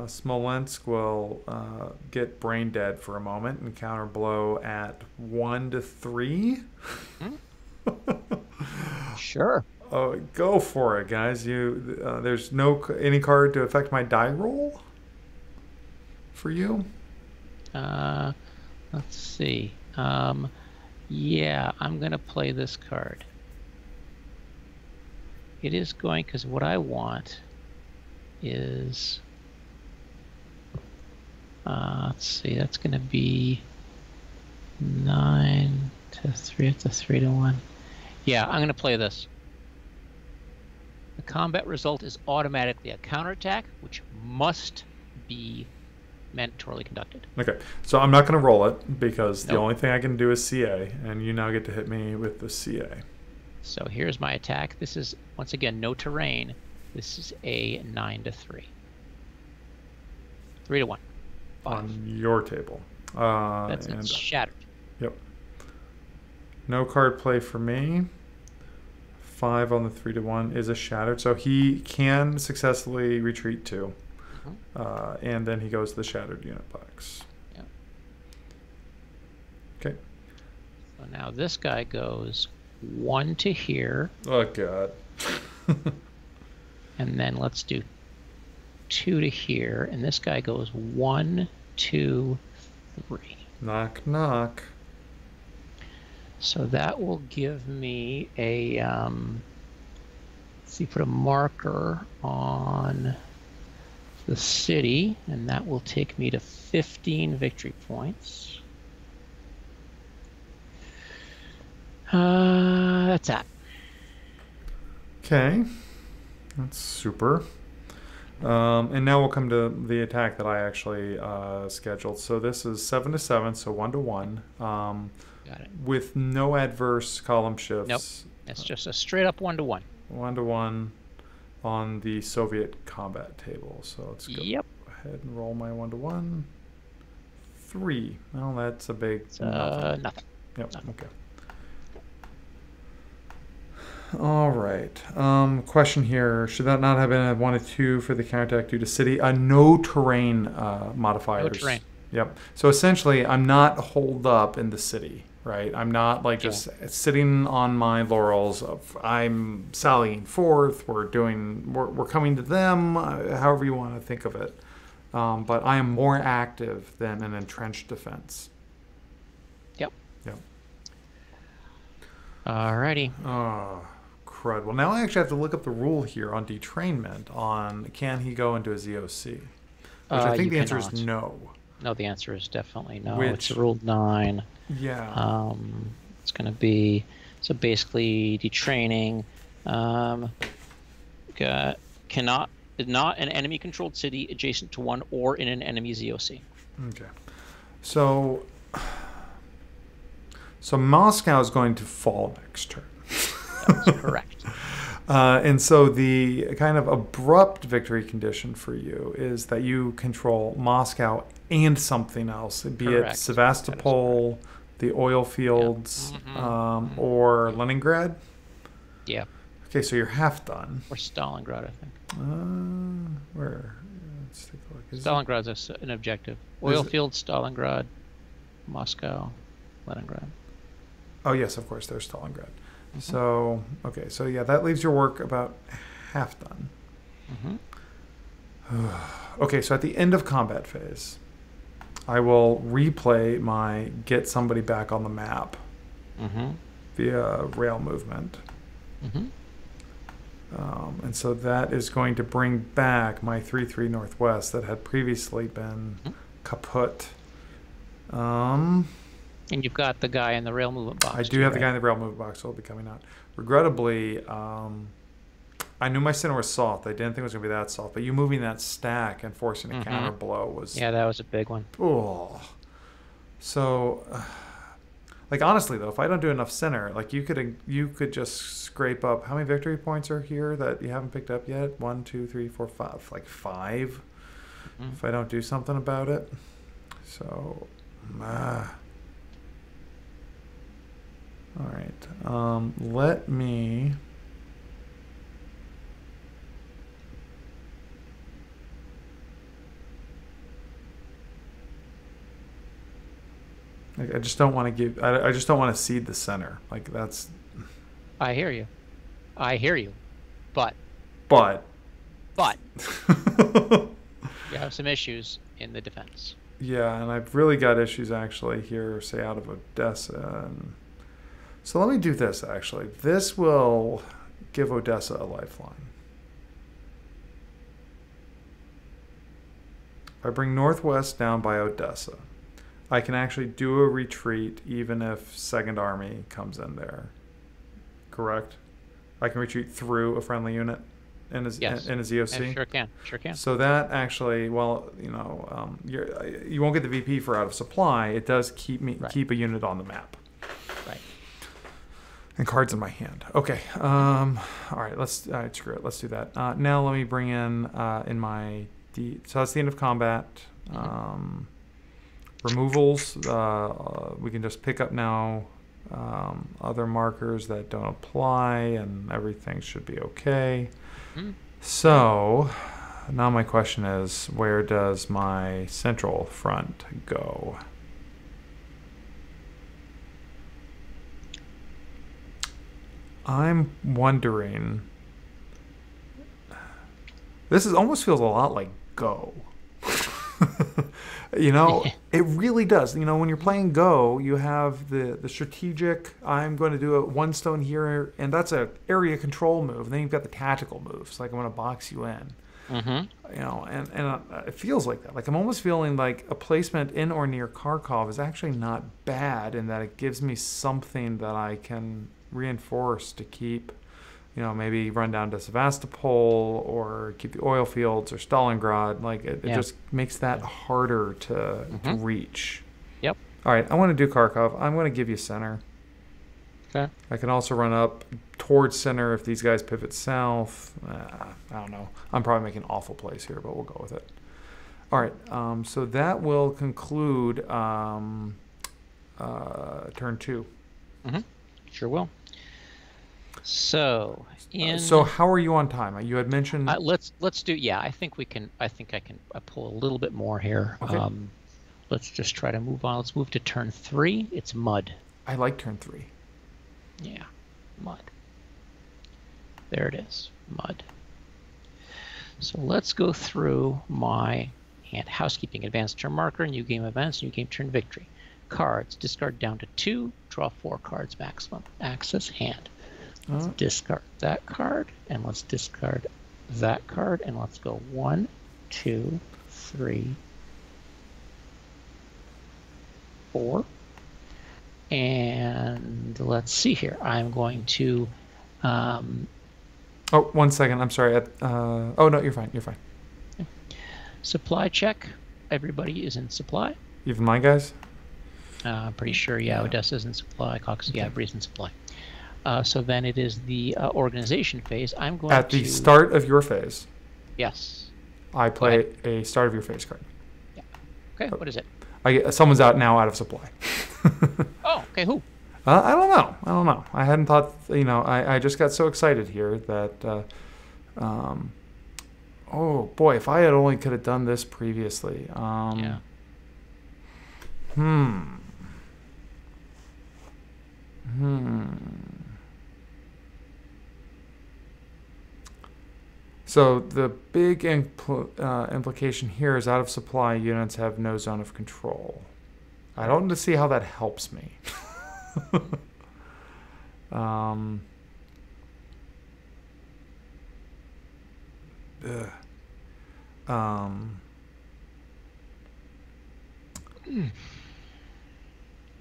A: Smolensk will get brain dead for a moment and counter blow at 1-3.
B: Sure.
A: Oh, go for it, guys! There's any card to affect my die roll for you.
B: Let's see. Yeah, I'm gonna play this card. It is going because what I want is. Let's see. That's gonna be 9-3. It's a 3-1. Yeah, I'm gonna play this. The combat result is automatically a counterattack, which must be mandatorily conducted.
A: Okay, so I'm not going to roll it because the only thing I can do is CA, and you now get to hit me with the CA.
B: So here's my attack. This is, once again, no terrain. This is a 9-3. 3-1. 5.
A: On your table.
B: That's shattered.
A: Yep. No card play for me. 5 on the 3-1 is a shattered, so he can successfully retreat 2, and then he goes to the shattered unit box.
B: Yeah.
A: Okay.
B: So now this guy goes 1 to here.
A: Oh god.
B: And then let's do 2 to here, and this guy goes 1, 2, 3.
A: Knock knock.
B: So that will give me a, let's see, put a marker on the city, and that will take me to 15 victory points. That's that.
A: Okay, that's super. And now we'll come to the attack that I actually scheduled. So this is 7-7, so 1-1.
B: Got it.
A: With no adverse column shifts.
B: Nope. It's just a straight up 1-1.
A: 1-1 on the Soviet combat table. So let's go ahead and roll my 1-1. 3. Well, that's a big
B: nothing.
A: Yep.
B: Nothing.
A: Okay. All right. Question here: should that not have been a 1-2 for the counterattack due to city? No terrain modifiers.
B: No terrain.
A: Yep. So essentially, I'm not holed up in the city. Right, I'm not like just sitting on my laurels. I'm sallying forth. We're coming to them. However you want to think of it, but I am more active than an entrenched defense.
B: Yep.
A: Yep.
B: Alrighty.
A: Oh, crud. Well, now I actually have to look up the rule here on detrainment. On can he go into a ZOC? Which I think the answer is no.
B: No, the answer is definitely no.
A: Which,
B: it's Rule 9.
A: Yeah.
B: It's going to be, so basically detraining, cannot not an enemy-controlled city adjacent to one or in an enemy ZOC.
A: Okay. So Moscow is going to fall next turn.
B: That's correct.
A: And so the kind of abrupt victory condition for you is that you control Moscow and something else, be
B: Correct.
A: it Sevastopol, the oil fields, or Leningrad.
B: Yeah.
A: Okay, so you're half done.
B: Or Stalingrad, I think.
A: Where? Let's take a look.
B: Stalingrad's an objective. Oil fields, Stalingrad, Moscow, Leningrad.
A: Oh yes, of course, there's Stalingrad. So okay, so yeah, that leaves your work about half done. Okay, so at the end of combat phase, I will replay my get somebody back on the map via rail movement. And so that is going to bring back my 3-3 Northwest that had previously been kaput.
B: And you've got the guy in the rail movement box.
A: I do have the guy in the rail movement box, so he'll be coming out. Regrettably, I knew my center was soft. I didn't think it was going to be that soft. But you moving that stack and forcing a counter blow was...
B: Yeah, that was a big one.
A: Oh. So, like, honestly, though, if I don't do enough center, like, you could just scrape up... How many victory points are here that you haven't picked up yet? 1, 2, 3, 4, 5. Like, 5? If I don't do something about it. So, all right. Let me... Like, I just don't want to give... I just don't want to cede the center. Like, that's...
B: I hear you. I hear you. But... you have some issues in the defense.
A: Yeah, and I've really got issues, actually, here, say, out of Odessa. And... So let me do this, actually. This will give Odessa a lifeline. If I bring Northwest down by Odessa, I can actually do a retreat even if Second Army comes in there. Correct? I can retreat through a friendly unit in a ZOC?
B: Sure can. Sure can.
A: So that actually, well, you know, you won't get the VP for out of supply. It does keep a unit on the map.
B: Right.
A: And cards in my hand. Okay. All right. Screw it. Let's do that. Now let me bring in my so that's the end of combat. Removals. We can just pick up now other markers that don't apply, and everything should be okay. So now my question is, where does my central front go? I'm wondering. This almost feels a lot like Go. You know, it really does. You know, when you're playing Go, you have the strategic, I'm going to do a one stone here, and that's an area control move. And then you've got the tactical moves, like I'm going to box you in. You know, and it feels like that. Like I'm almost feeling like a placement in or near Kharkov is actually not bad in that it gives me something that I can reinforce to keep, you know, maybe run down to Sevastopol or keep the oil fields or Stalingrad. Like it just makes that harder to reach.
B: Yep.
A: All right, I want to do Kharkov. I'm going to give you center.
B: Okay.
A: I can also run up towards center if these guys pivot south. I don't know. I'm probably making an awful plays here, but we'll go with it. All right, so that will conclude turn 2.
B: Sure will. So
A: so how are you on time? You had mentioned.
B: Let's do. Yeah, I think I can pull a little bit more here.
A: Okay.
B: Let's just try to move on. Let's move to turn 3. It's mud.
A: I like turn 3.
B: Yeah, mud. There it is, mud. So let's go through my hand. Housekeeping, advanced turn marker, new game events, new game turn victory. Cards, discard down to 2, draw 4 cards maximum. Access hand. Let's discard that card, and let's discard that card, and let's go 1, 2, 3, 4. And let's see here. I'm going to
A: Oh, 1 second. I'm sorry. Oh, no, you're fine. You're fine.
B: Supply check. Everybody is in supply.
A: Even my guys?
B: I'm pretty sure, yeah, Odessa's in supply. Cox, yeah, everybody's in supply. So then it is the organization phase. I'm going
A: At the start of your phase,
B: Yes.
A: I play a start of your phase card.
B: Yeah. Okay, what is it?
A: Someone's out of supply.
B: Oh, okay, who?
A: I don't know. I hadn't thought, I just got so excited here that, oh boy, if I had only could have done this previously.
B: Yeah.
A: So the big implication here is out of supply units have no zone of control. I don't see how that helps me.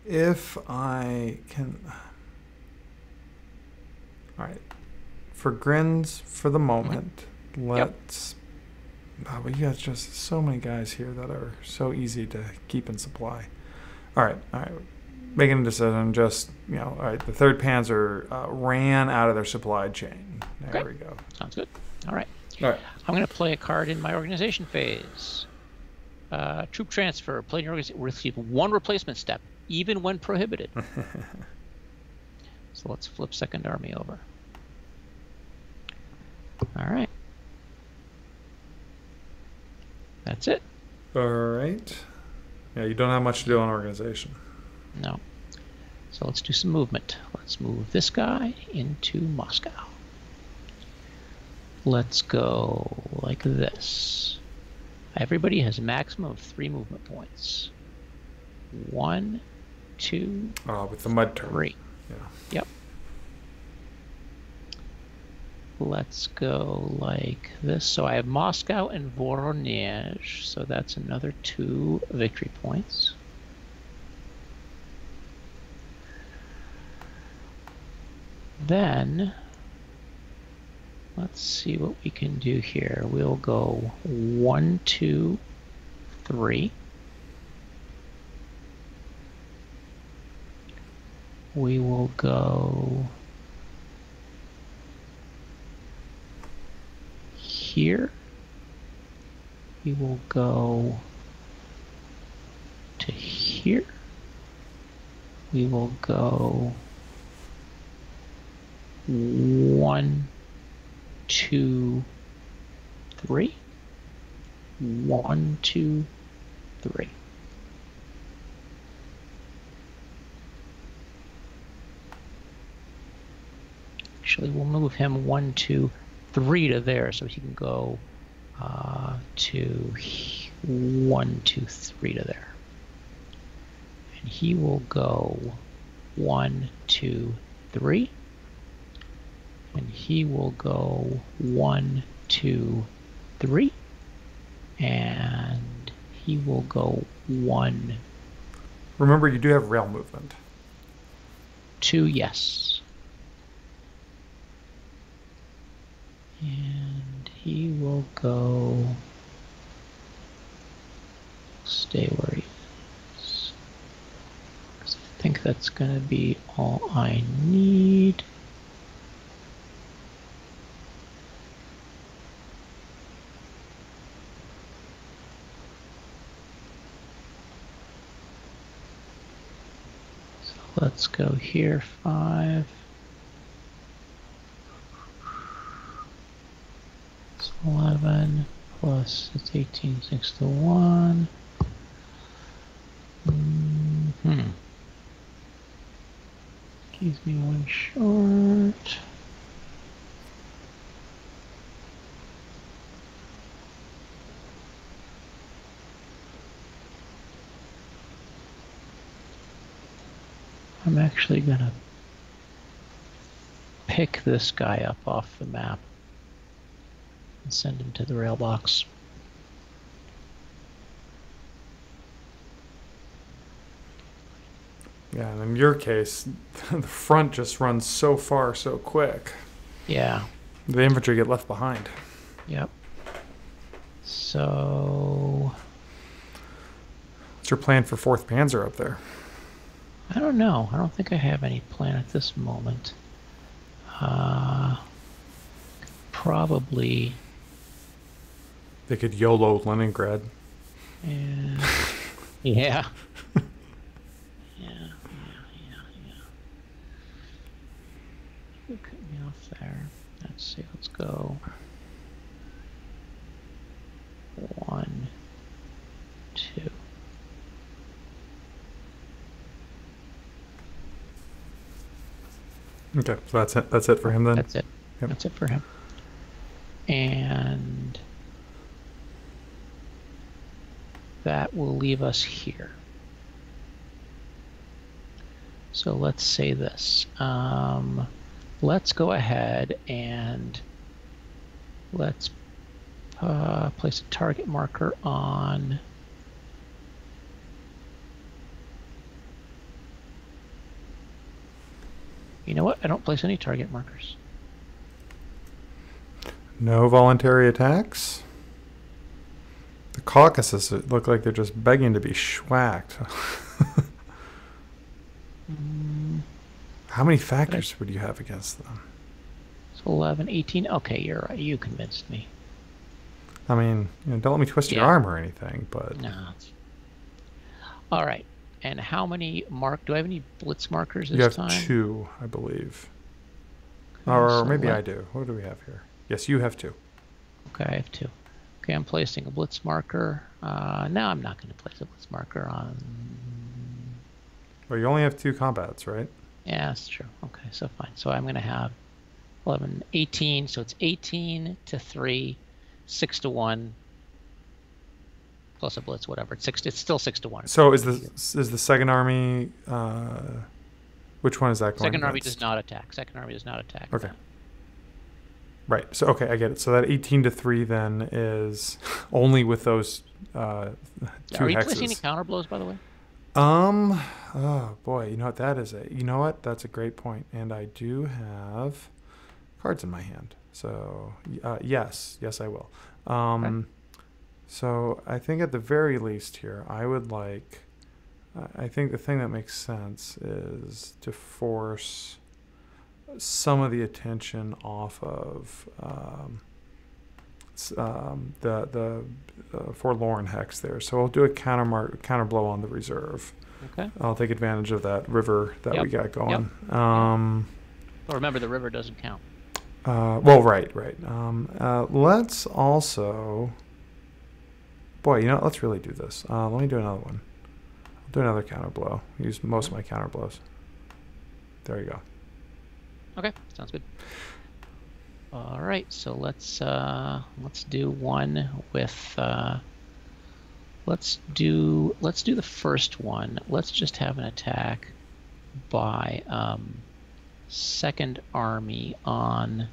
A: If I can... All right. For grins, for the moment, let's... Oh, we got just so many guys here that are so easy to keep in supply. All right. Making a decision, just, all right, the 3rd Panzer ran out of their supply chain. There we go.
B: Sounds good. All right. I'm going to play a card in my organization phase. Troop transfer. Play in your organization. Receive 1 replacement step, even when prohibited. So let's flip 2nd Army over. All right. That's it.
A: All right. Yeah, you don't have much to do on organization.
B: No. So let's do some movement. Let's move this guy into Moscow. Let's go like this. Everybody has a maximum of 3 movement points. 1, 2,
A: with the mud turn.
B: 3.
A: Yeah.
B: Yep. Let's go like this. So I have Moscow and Voronezh. So that's another 2 victory points. Then let's see what we can do here. We'll go 1, 2, 3. We will go here. We will go to here. We will go 1, 2, 3. 1, 2, 3. Actually, we'll move him 1, 2, 3 to there, so he can go to 1, 2, 3 to there. And he will go 1, 2, 3. And he will go 1, 2, 3. And he will go 1.
A: Remember, you do have rail movement.
B: 2, yes. And he will go... Stay where he is. Because I think that's going to be all I need. So let's go here, 5. 11 plus it's 18, 6 to 1. Gives me 1 short. I'm actually gonna pick this guy up off the map and send him to the rail box.
A: Yeah, and in your case, the front just runs so far so quick.
B: Yeah.
A: The infantry get left behind.
B: Yep. So...
A: What's your plan for 4th Panzer up there?
B: I don't know. I don't think I have any plan at this moment. Probably...
A: They could YOLO Leningrad.
B: Yeah. Yeah. You cut me off there. Let's see. Let's go. 1, 2.
A: Okay, so that's it. That's it for him then.
B: That's it.
A: Yep.
B: That's it for him. And that will leave us here. So let's say this. Let's go ahead and let's place a target marker on you know what? I don't place any target markers.
A: No voluntary attacks? The Caucasus look like they're just begging to be schwacked. How many factors would you have against them?
B: It's 11, 18. Okay, you're right. You convinced me.
A: I mean, don't let me twist your arm or anything, but...
B: No. All right. And how many do I have any blitz markers this time?
A: You have 2, I believe.
B: Okay,
A: or
B: so
A: maybe I do. What do we have here? Yes, you have 2.
B: Okay, I have 2. Okay, I'm placing a blitz marker. No, I'm not going to place a blitz marker on...
A: Well, you only have 2 combats, right?
B: Yeah, that's true. Okay, so fine. So I'm going to have 11, 18. So it's 18 to 3, 6 to 1, plus a blitz, whatever. It's still 6 to 1.
A: So is the Second Army... which one is that going
B: Second Army
A: against?
B: does not attack. Second Army does not attack.
A: Okay. Right. So, okay, I get it. So that 18 to 3 then is only with those 2
B: Are you
A: hexes.
B: placing any counter blows, by the way?
A: Oh boy, you know what that is? You know what? That's a great point. And I do have cards in my hand. So, yes, I will.
B: Okay.
A: So I think at the very least here, I would like, I think the thing that makes sense is to force some of the attention off of the forlorn hex there. So I'll do a counter blow on the reserve.
B: Okay.
A: I'll take advantage of that river that we got going.
B: Yep. Well, remember, the river doesn't count.
A: Well, right. Let's also... Boy, let's really do this. Let me do another one. I'll do another counter blow. Use most of my counter blows. There you go.
B: Okay, sounds good. All right, so let's do one with let's do the first one. Let's just have an attack by Second Army on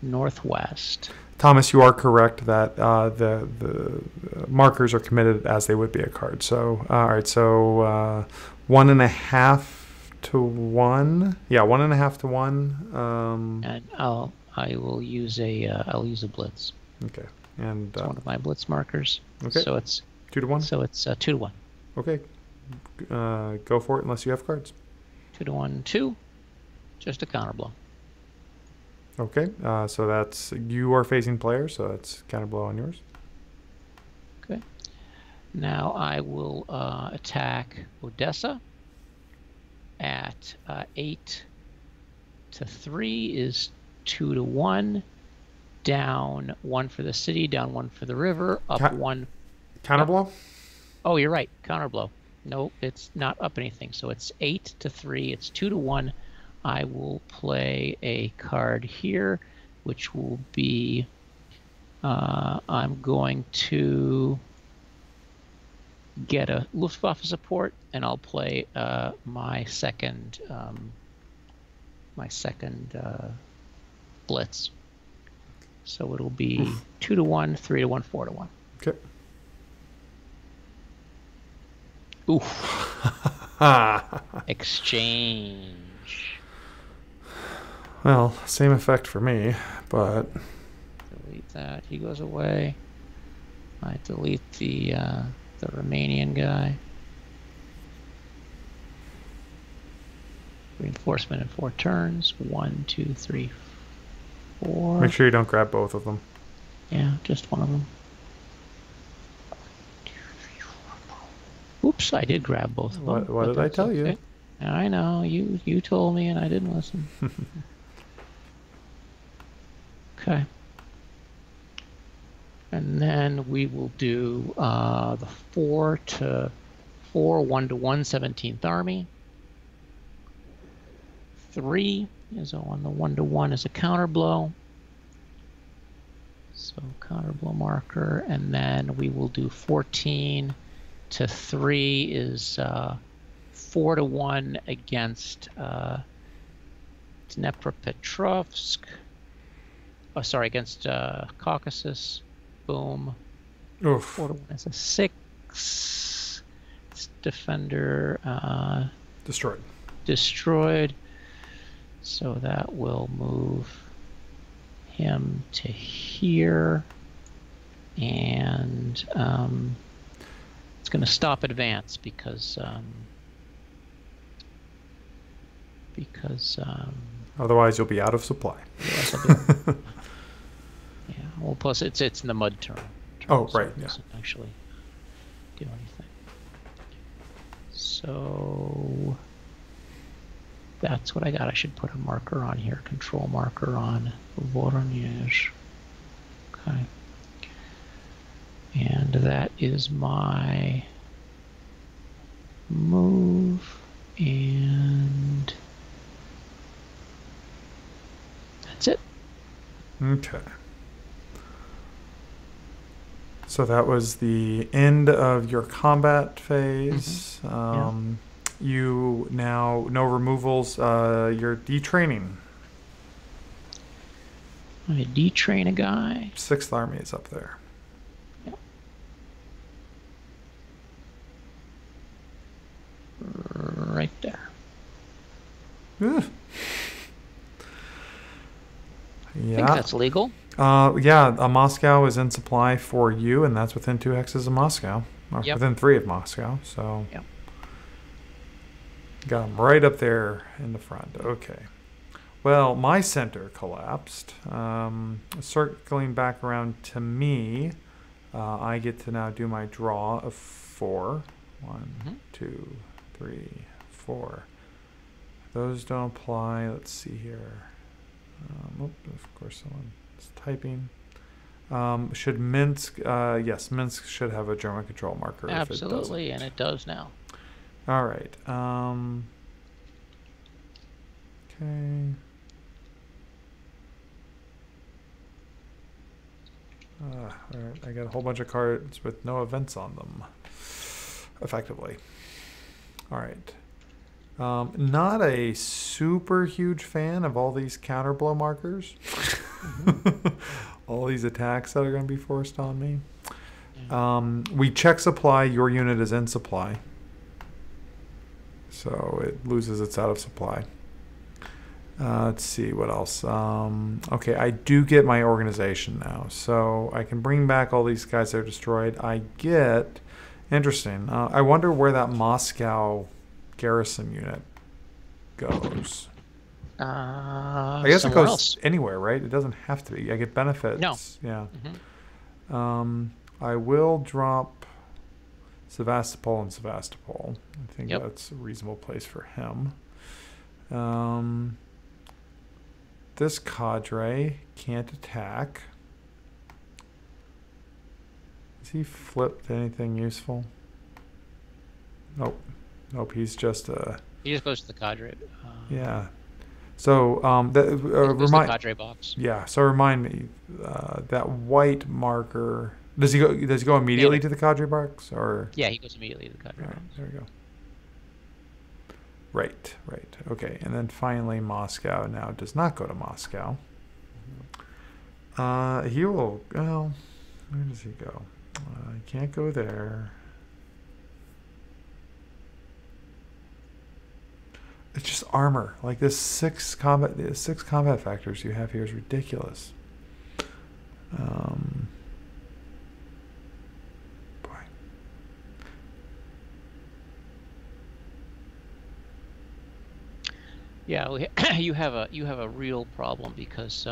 B: Northwest.
A: Thomas, you are correct that the markers are committed as they would be a card. So all right, so 1.5 to 1. Yeah, 1.5 to 1.
B: And I will use I'll use a blitz.
A: Okay, and
B: it's one of my blitz markers.
A: Okay.
B: So it's
A: 2 to 1.
B: So it's 2 to 1.
A: Okay, go for it unless you have cards.
B: 2 to 1, 2. Just a counter blow.
A: Okay, so that's you are facing player, so that's counter blow on yours.
B: Okay. Now I will attack Odessa at 8 to 3 is 2 to 1. Down 1 for the city, down 1 for the river, up 1.
A: Counter blow?
B: Oh, you're right. Counter blow. No, it's not up anything. So it's 8 to 3. It's 2 to 1. I will play a card here, which will be I'm going to get a Luftwaffe support, and I'll play my second blitz. So it'll be 2 to 1, 3 to 1, 4 to 1.
A: Okay.
B: Oof. Exchange.
A: Well, same effect for me, but
B: Delete that. He goes away. I delete the Romanian guy. Reinforcement in 4 turns. 1, 2, 3, 4.
A: make sure you don't grab both of them.
B: Yeah, just one of them. Oops, I did grab both of them.
A: What did I tell you?
B: I know, you told me and I didn't listen. Okay. And then we will do the 4 to 4, 1 to 1, 17th Army. 3 is on the 1 to 1 is a counter blow. So counter blow marker, and then we will do 14 to 3 is 4 to 1 against Dnepropetrovsk. Oh, sorry, against Caucasus. Boom.
A: Oof.
B: 4 to 1 is a 6. It's defender destroyed. So that will move him to here, and it's going to stop advance because
A: otherwise you'll be out of supply.
B: Yeah. Well, plus it's in the mud turn.
A: Oh,
B: so
A: right.
B: It
A: Yeah.
B: doesn't actually do anything. So that's what I got. I should put a marker on here. Control marker on Voronezh. Okay. And that is my move, and that's it.
A: Okay. So that was the end of your combat phase. You now, no removals, you're detraining.
B: I detrain a guy.
A: 6th Army is up there.
B: Yep. Right there.
A: Ugh.
B: I think that's legal.
A: Yeah, Moscow is in supply for you, and that's within 2 hexes of Moscow. Or within 3 of Moscow, so...
B: Yep.
A: Got them right up there in the front. Okay. Well, my center collapsed. Circling back around to me, I get to now do my draw of 4. 1, 2, 3, 4. Those don't apply. Let's see here. Of course, someone is typing. Should Minsk? Yes, Minsk should have a German control marker.
B: Absolutely,
A: if it
B: and it does now.
A: all right. Okay. All right. I got a whole bunch of cards with no events on them. Effectively. All right. Not a super huge fan of all these counter blow markers. All these attacks that are going to be forced on me. We check supply. Your unit is in supply. So it loses its out of supply. Let's see what else. Okay, I do get my organization now. So I can bring back all these guys that are destroyed. I get... Interesting. I wonder where that Moscow garrison unit goes. I guess it goes
B: else.
A: Anywhere, right? It doesn't have to be. I get benefits.
B: No.
A: Yeah. I will drop Sevastopol and Sevastopol. I think that's a reasonable place for him. This cadre can't attack. Has he flipped anything useful? Nope. Nope, he's just a...
B: He just goes to the cadre.
A: Yeah. So,
B: the cadre box.
A: Yeah, so remind me, that white marker... Does he go immediately to the cadre box? Or?
B: Yeah, he goes immediately to the cadre box.
A: There we go. Right. Okay, and then finally Moscow now does not go to Moscow. He will... Well, where does he go? He can't go there. It's just armor. Like the six combat factors you have here is ridiculous. Boy.
B: Yeah, you have a real problem because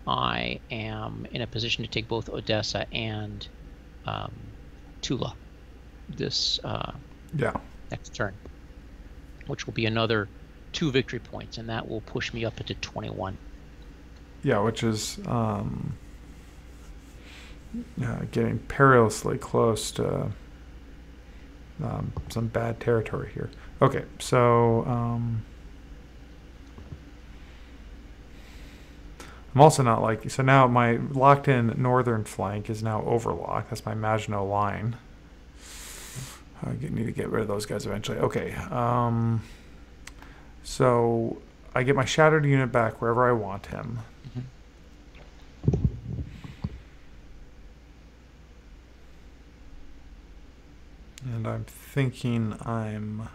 B: I am in a position to take both Odessa and Tula this next turn, which will be another 2 victory points, and that will push me up into 21.
A: Yeah, which is getting perilously close to some bad territory here. Okay, so I'm also not like, so now my locked in northern flank is now overlocked. That's my Maginot Line. I need to get rid of those guys eventually. Okay, so I get my shattered unit back wherever I want him. And I'm thinking I'm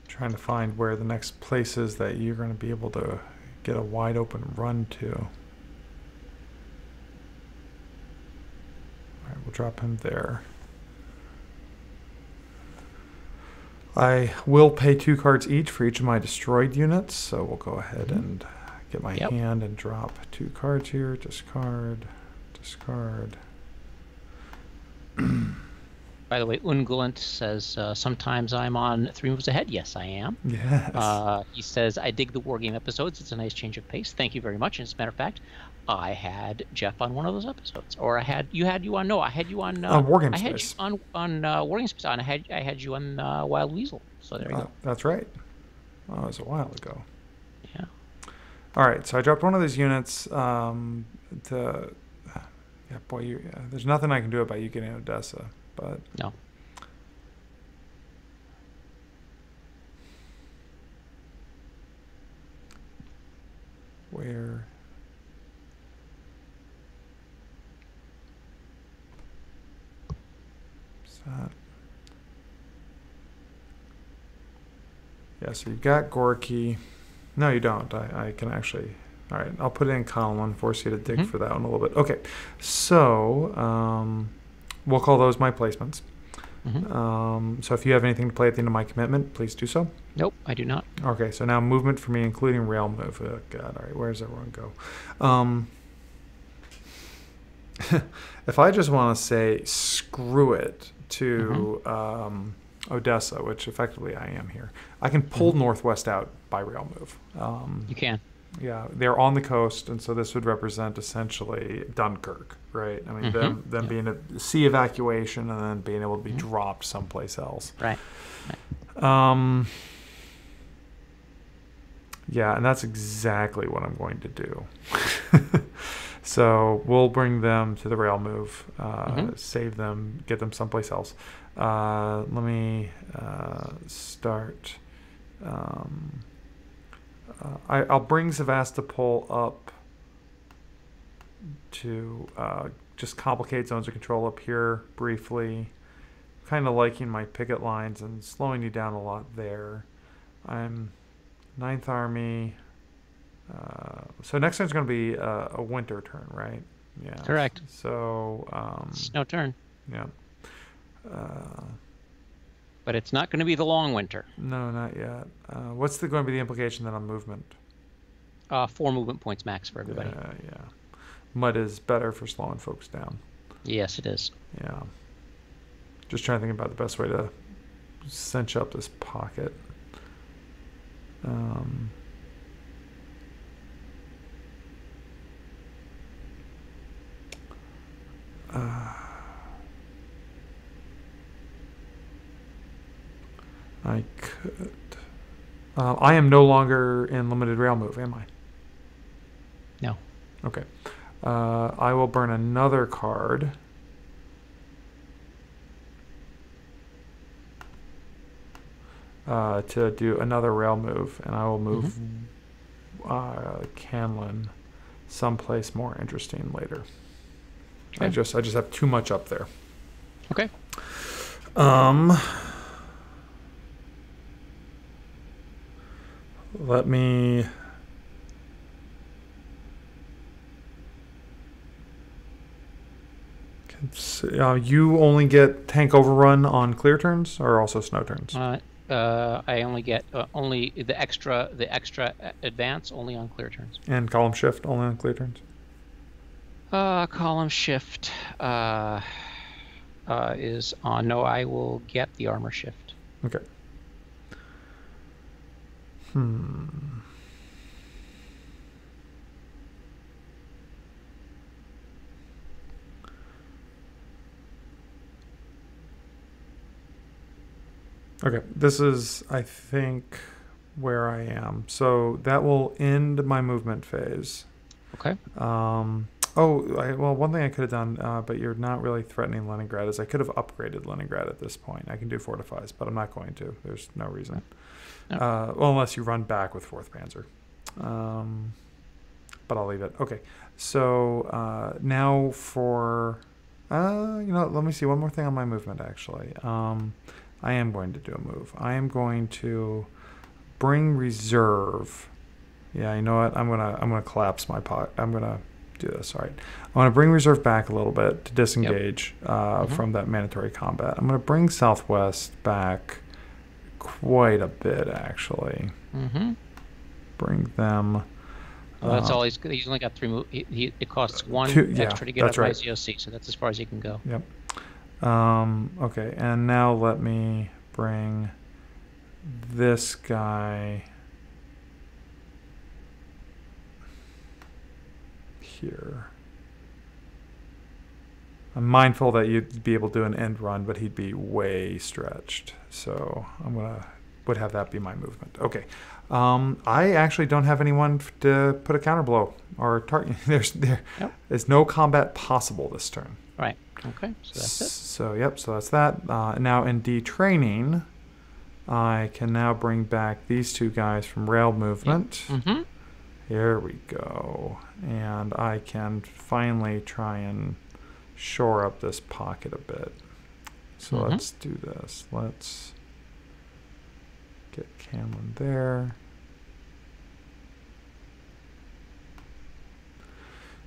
A: trying to find where the next place is that you're going to be able to get a wide open run to. All right, we'll drop him there. I will pay 2 cards each for each of my destroyed units, so we'll go ahead and get my hand and drop 2 cards here. Discard, discard.
B: By the way, Ungulant says, sometimes I'm on 3 moves ahead. Yes, I am.
A: Yes.
B: He says, I dig the War Game episodes. It's a nice change of pace. Thank you very much. And as a matter of fact, I had Jeff on one of those episodes. Or I had you on
A: War Game Space.
B: on War Game Space. And I had you on Wild Weasel. So there you go.
A: That's right. Oh, it was a while ago.
B: Yeah.
A: All right, so I dropped one of those units there's nothing I can do about you getting Odessa. But
B: no.
A: Where is that? Yeah, so you've got Gorky. No, you don't. I can actually. All right, I'll put it in column 1, force you to dig for that one a little bit. Okay, so we'll call those my placements. So if you have anything to play at the end of my commitment, please do so.
B: Nope, I do not.
A: Okay, so now movement for me, including rail move. Oh, God, all right, where does everyone go? If I just want to say screw it to Odessa, which effectively I am here, I can pull Northwest out by rail move.
B: You can.
A: Yeah, they're on the coast, and so this would represent essentially Dunkirk, right? I mean, them being a sea evacuation and then being able to be dropped someplace else.
B: Right.
A: Yeah, and that's exactly what I'm going to do. So we'll bring them to the rail move, save them, get them someplace else. Let me start. I'll bring Sevastopol up to just complicate zones of control up here briefly. Kind of liking my picket lines and slowing you down a lot there. I'm 9th Army. So next turn's going to be a winter turn, right? Yeah.
B: Correct.
A: So
B: snow turn.
A: Yeah.
B: But it's not going to be the long winter.
A: No, not yet. What's going to be the implication then on movement?
B: 4 movement points max for everybody.
A: Yeah. Mud is better for slowing folks down.
B: Yes, it is.
A: Yeah. Just trying to think about the best way to cinch up this pocket. I could. I am no longer in limited rail move, am I?
B: No.
A: Okay. I will burn another card to do another rail move, and I will move
B: Mm-hmm.
A: Canlin someplace more interesting later.
B: Okay.
A: I just have too much up there.
B: Okay.
A: Let me. You only get tank overrun on clear turns, or also snow turns?
B: I only get only the extra advance only on clear turns.
A: And column shift only on clear turns?
B: Column shift is on. No, I will get the armor shift.
A: Okay. Okay, this is, I think, where I am. So that will end my movement phase.
B: Okay.
A: Well, one thing I could have done, but you're not really threatening Leningrad, is I could have upgraded Leningrad at this point. I can do fortifies, but I'm not going to. There's no reason.
B: No.
A: Well, unless you run back with 4th Panzer. But I'll leave it. Okay, so now for... let me see. One more thing on my movement, actually. I am going to do a move. I am going to bring reserve. Yeah, you know what? I'm gonna collapse my pot. I'm gonna do this. All right. I want to bring reserve back a little bit to disengage from that mandatory combat. I'm gonna bring Southwest back quite a bit, actually. Bring them.
B: Well, that's all he's only got 3 moves. It costs 1 extra to get up by ZOC, so that's as far as he can go.
A: Yep. Okay, and now let me bring this guy here. I'm mindful that you'd be able to do an end run, but he'd be way stretched. So would have that be my movement. Okay. I actually don't have anyone to put a counter blow or target. There's no combat possible this turn.
B: Right. Okay. So that's it.
A: So that's that. Now in detraining, I can now bring back these 2 guys from rail movement. Here we go. And I can finally try and shore up this pocket a bit. So let's do this. Let's get Camlin there.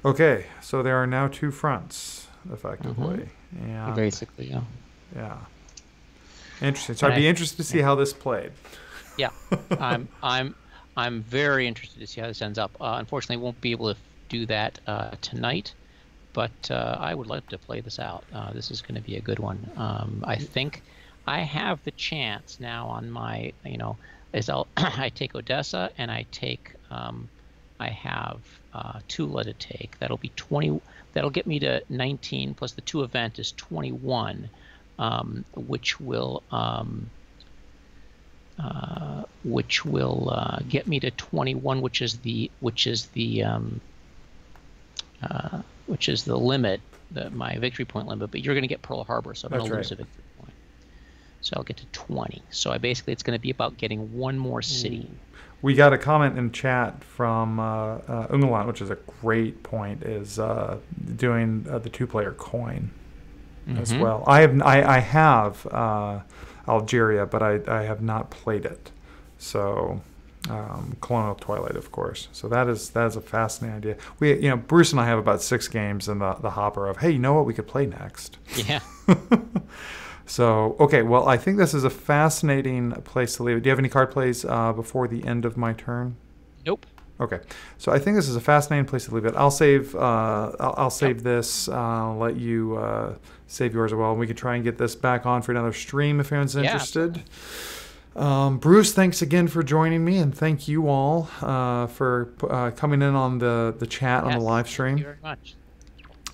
A: Okay, so there are now 2 fronts, effectively. And
B: basically, yeah.
A: Yeah. Interesting. So I'd be interested to see how this played.
B: Yeah, I'm very interested to see how this ends up. Unfortunately, I won't be able to do that tonight, but I would like to play this out. This is going to be a good one. I think I have the chance now on my, as I take Odessa and I take, I have Tula to take. That'll be 20. That'll get me to 19 plus the 2 event is 21, which will get me to 21, which is the limit, my victory point limit. But you're going to get Pearl Harbor, so I'm going to lose a victory point. So I'll get to 20. So it's going to be about getting 1 more city.
A: We got a comment in chat from Ungalan, which is a great point, is doing the 2-player coin as well. I have Algeria, but I have not played it. So Colonial Twilight, of course. So that is a fascinating idea. We, Bruce and I have about 6 games in the hopper of, hey, you know what we could play next?
B: Yeah.
A: So, okay, well, I think this is a fascinating place to leave it. Do you have any card plays before the end of my turn?
B: Nope.
A: Okay, so I think this is a fascinating place to leave it. I'll save. I'll save this. I'll let you save yours as well. We could try and get this back on for another stream if anyone's interested. Bruce, thanks again for joining me, and thank you all for coming in on the chat on the live stream.
B: Thank you very much.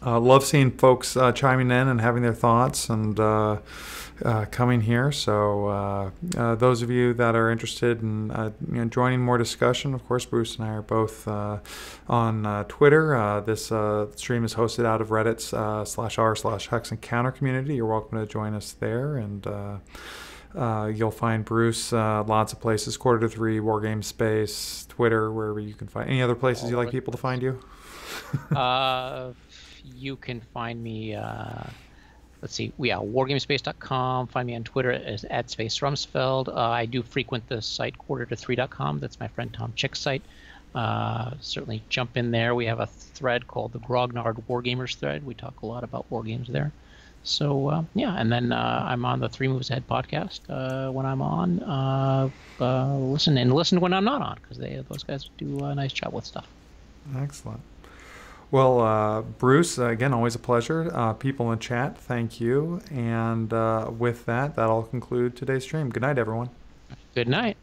A: Love seeing folks chiming in and having their thoughts and coming here. So those of you that are interested in joining more discussion, of course, Bruce and I are both on Twitter. This stream is hosted out of Reddit's /r/Hex and Counter community. You're welcome to join us there. And You'll find Bruce lots of places, Quarter to Three, Wargame Space, Twitter, wherever you can find. Any other places you like people to find you?
B: You can find me. Let's see. Wargamespace.com. Find me on Twitter at Space Rumsfeld. I do frequent the site quarterto3.com. That's my friend Tom Chick's site. Certainly jump in there. We have a thread called the Grognard Wargamers thread. We talk a lot about wargames there. So yeah, and then I'm on the 3 Moves Ahead podcast when I'm on. Listen when I'm not on, because those guys do a nice job with stuff.
A: Excellent. Well, Bruce, again, always a pleasure. People in chat, thank you. And with that, that'll conclude today's stream. Good night, everyone.
B: Good night.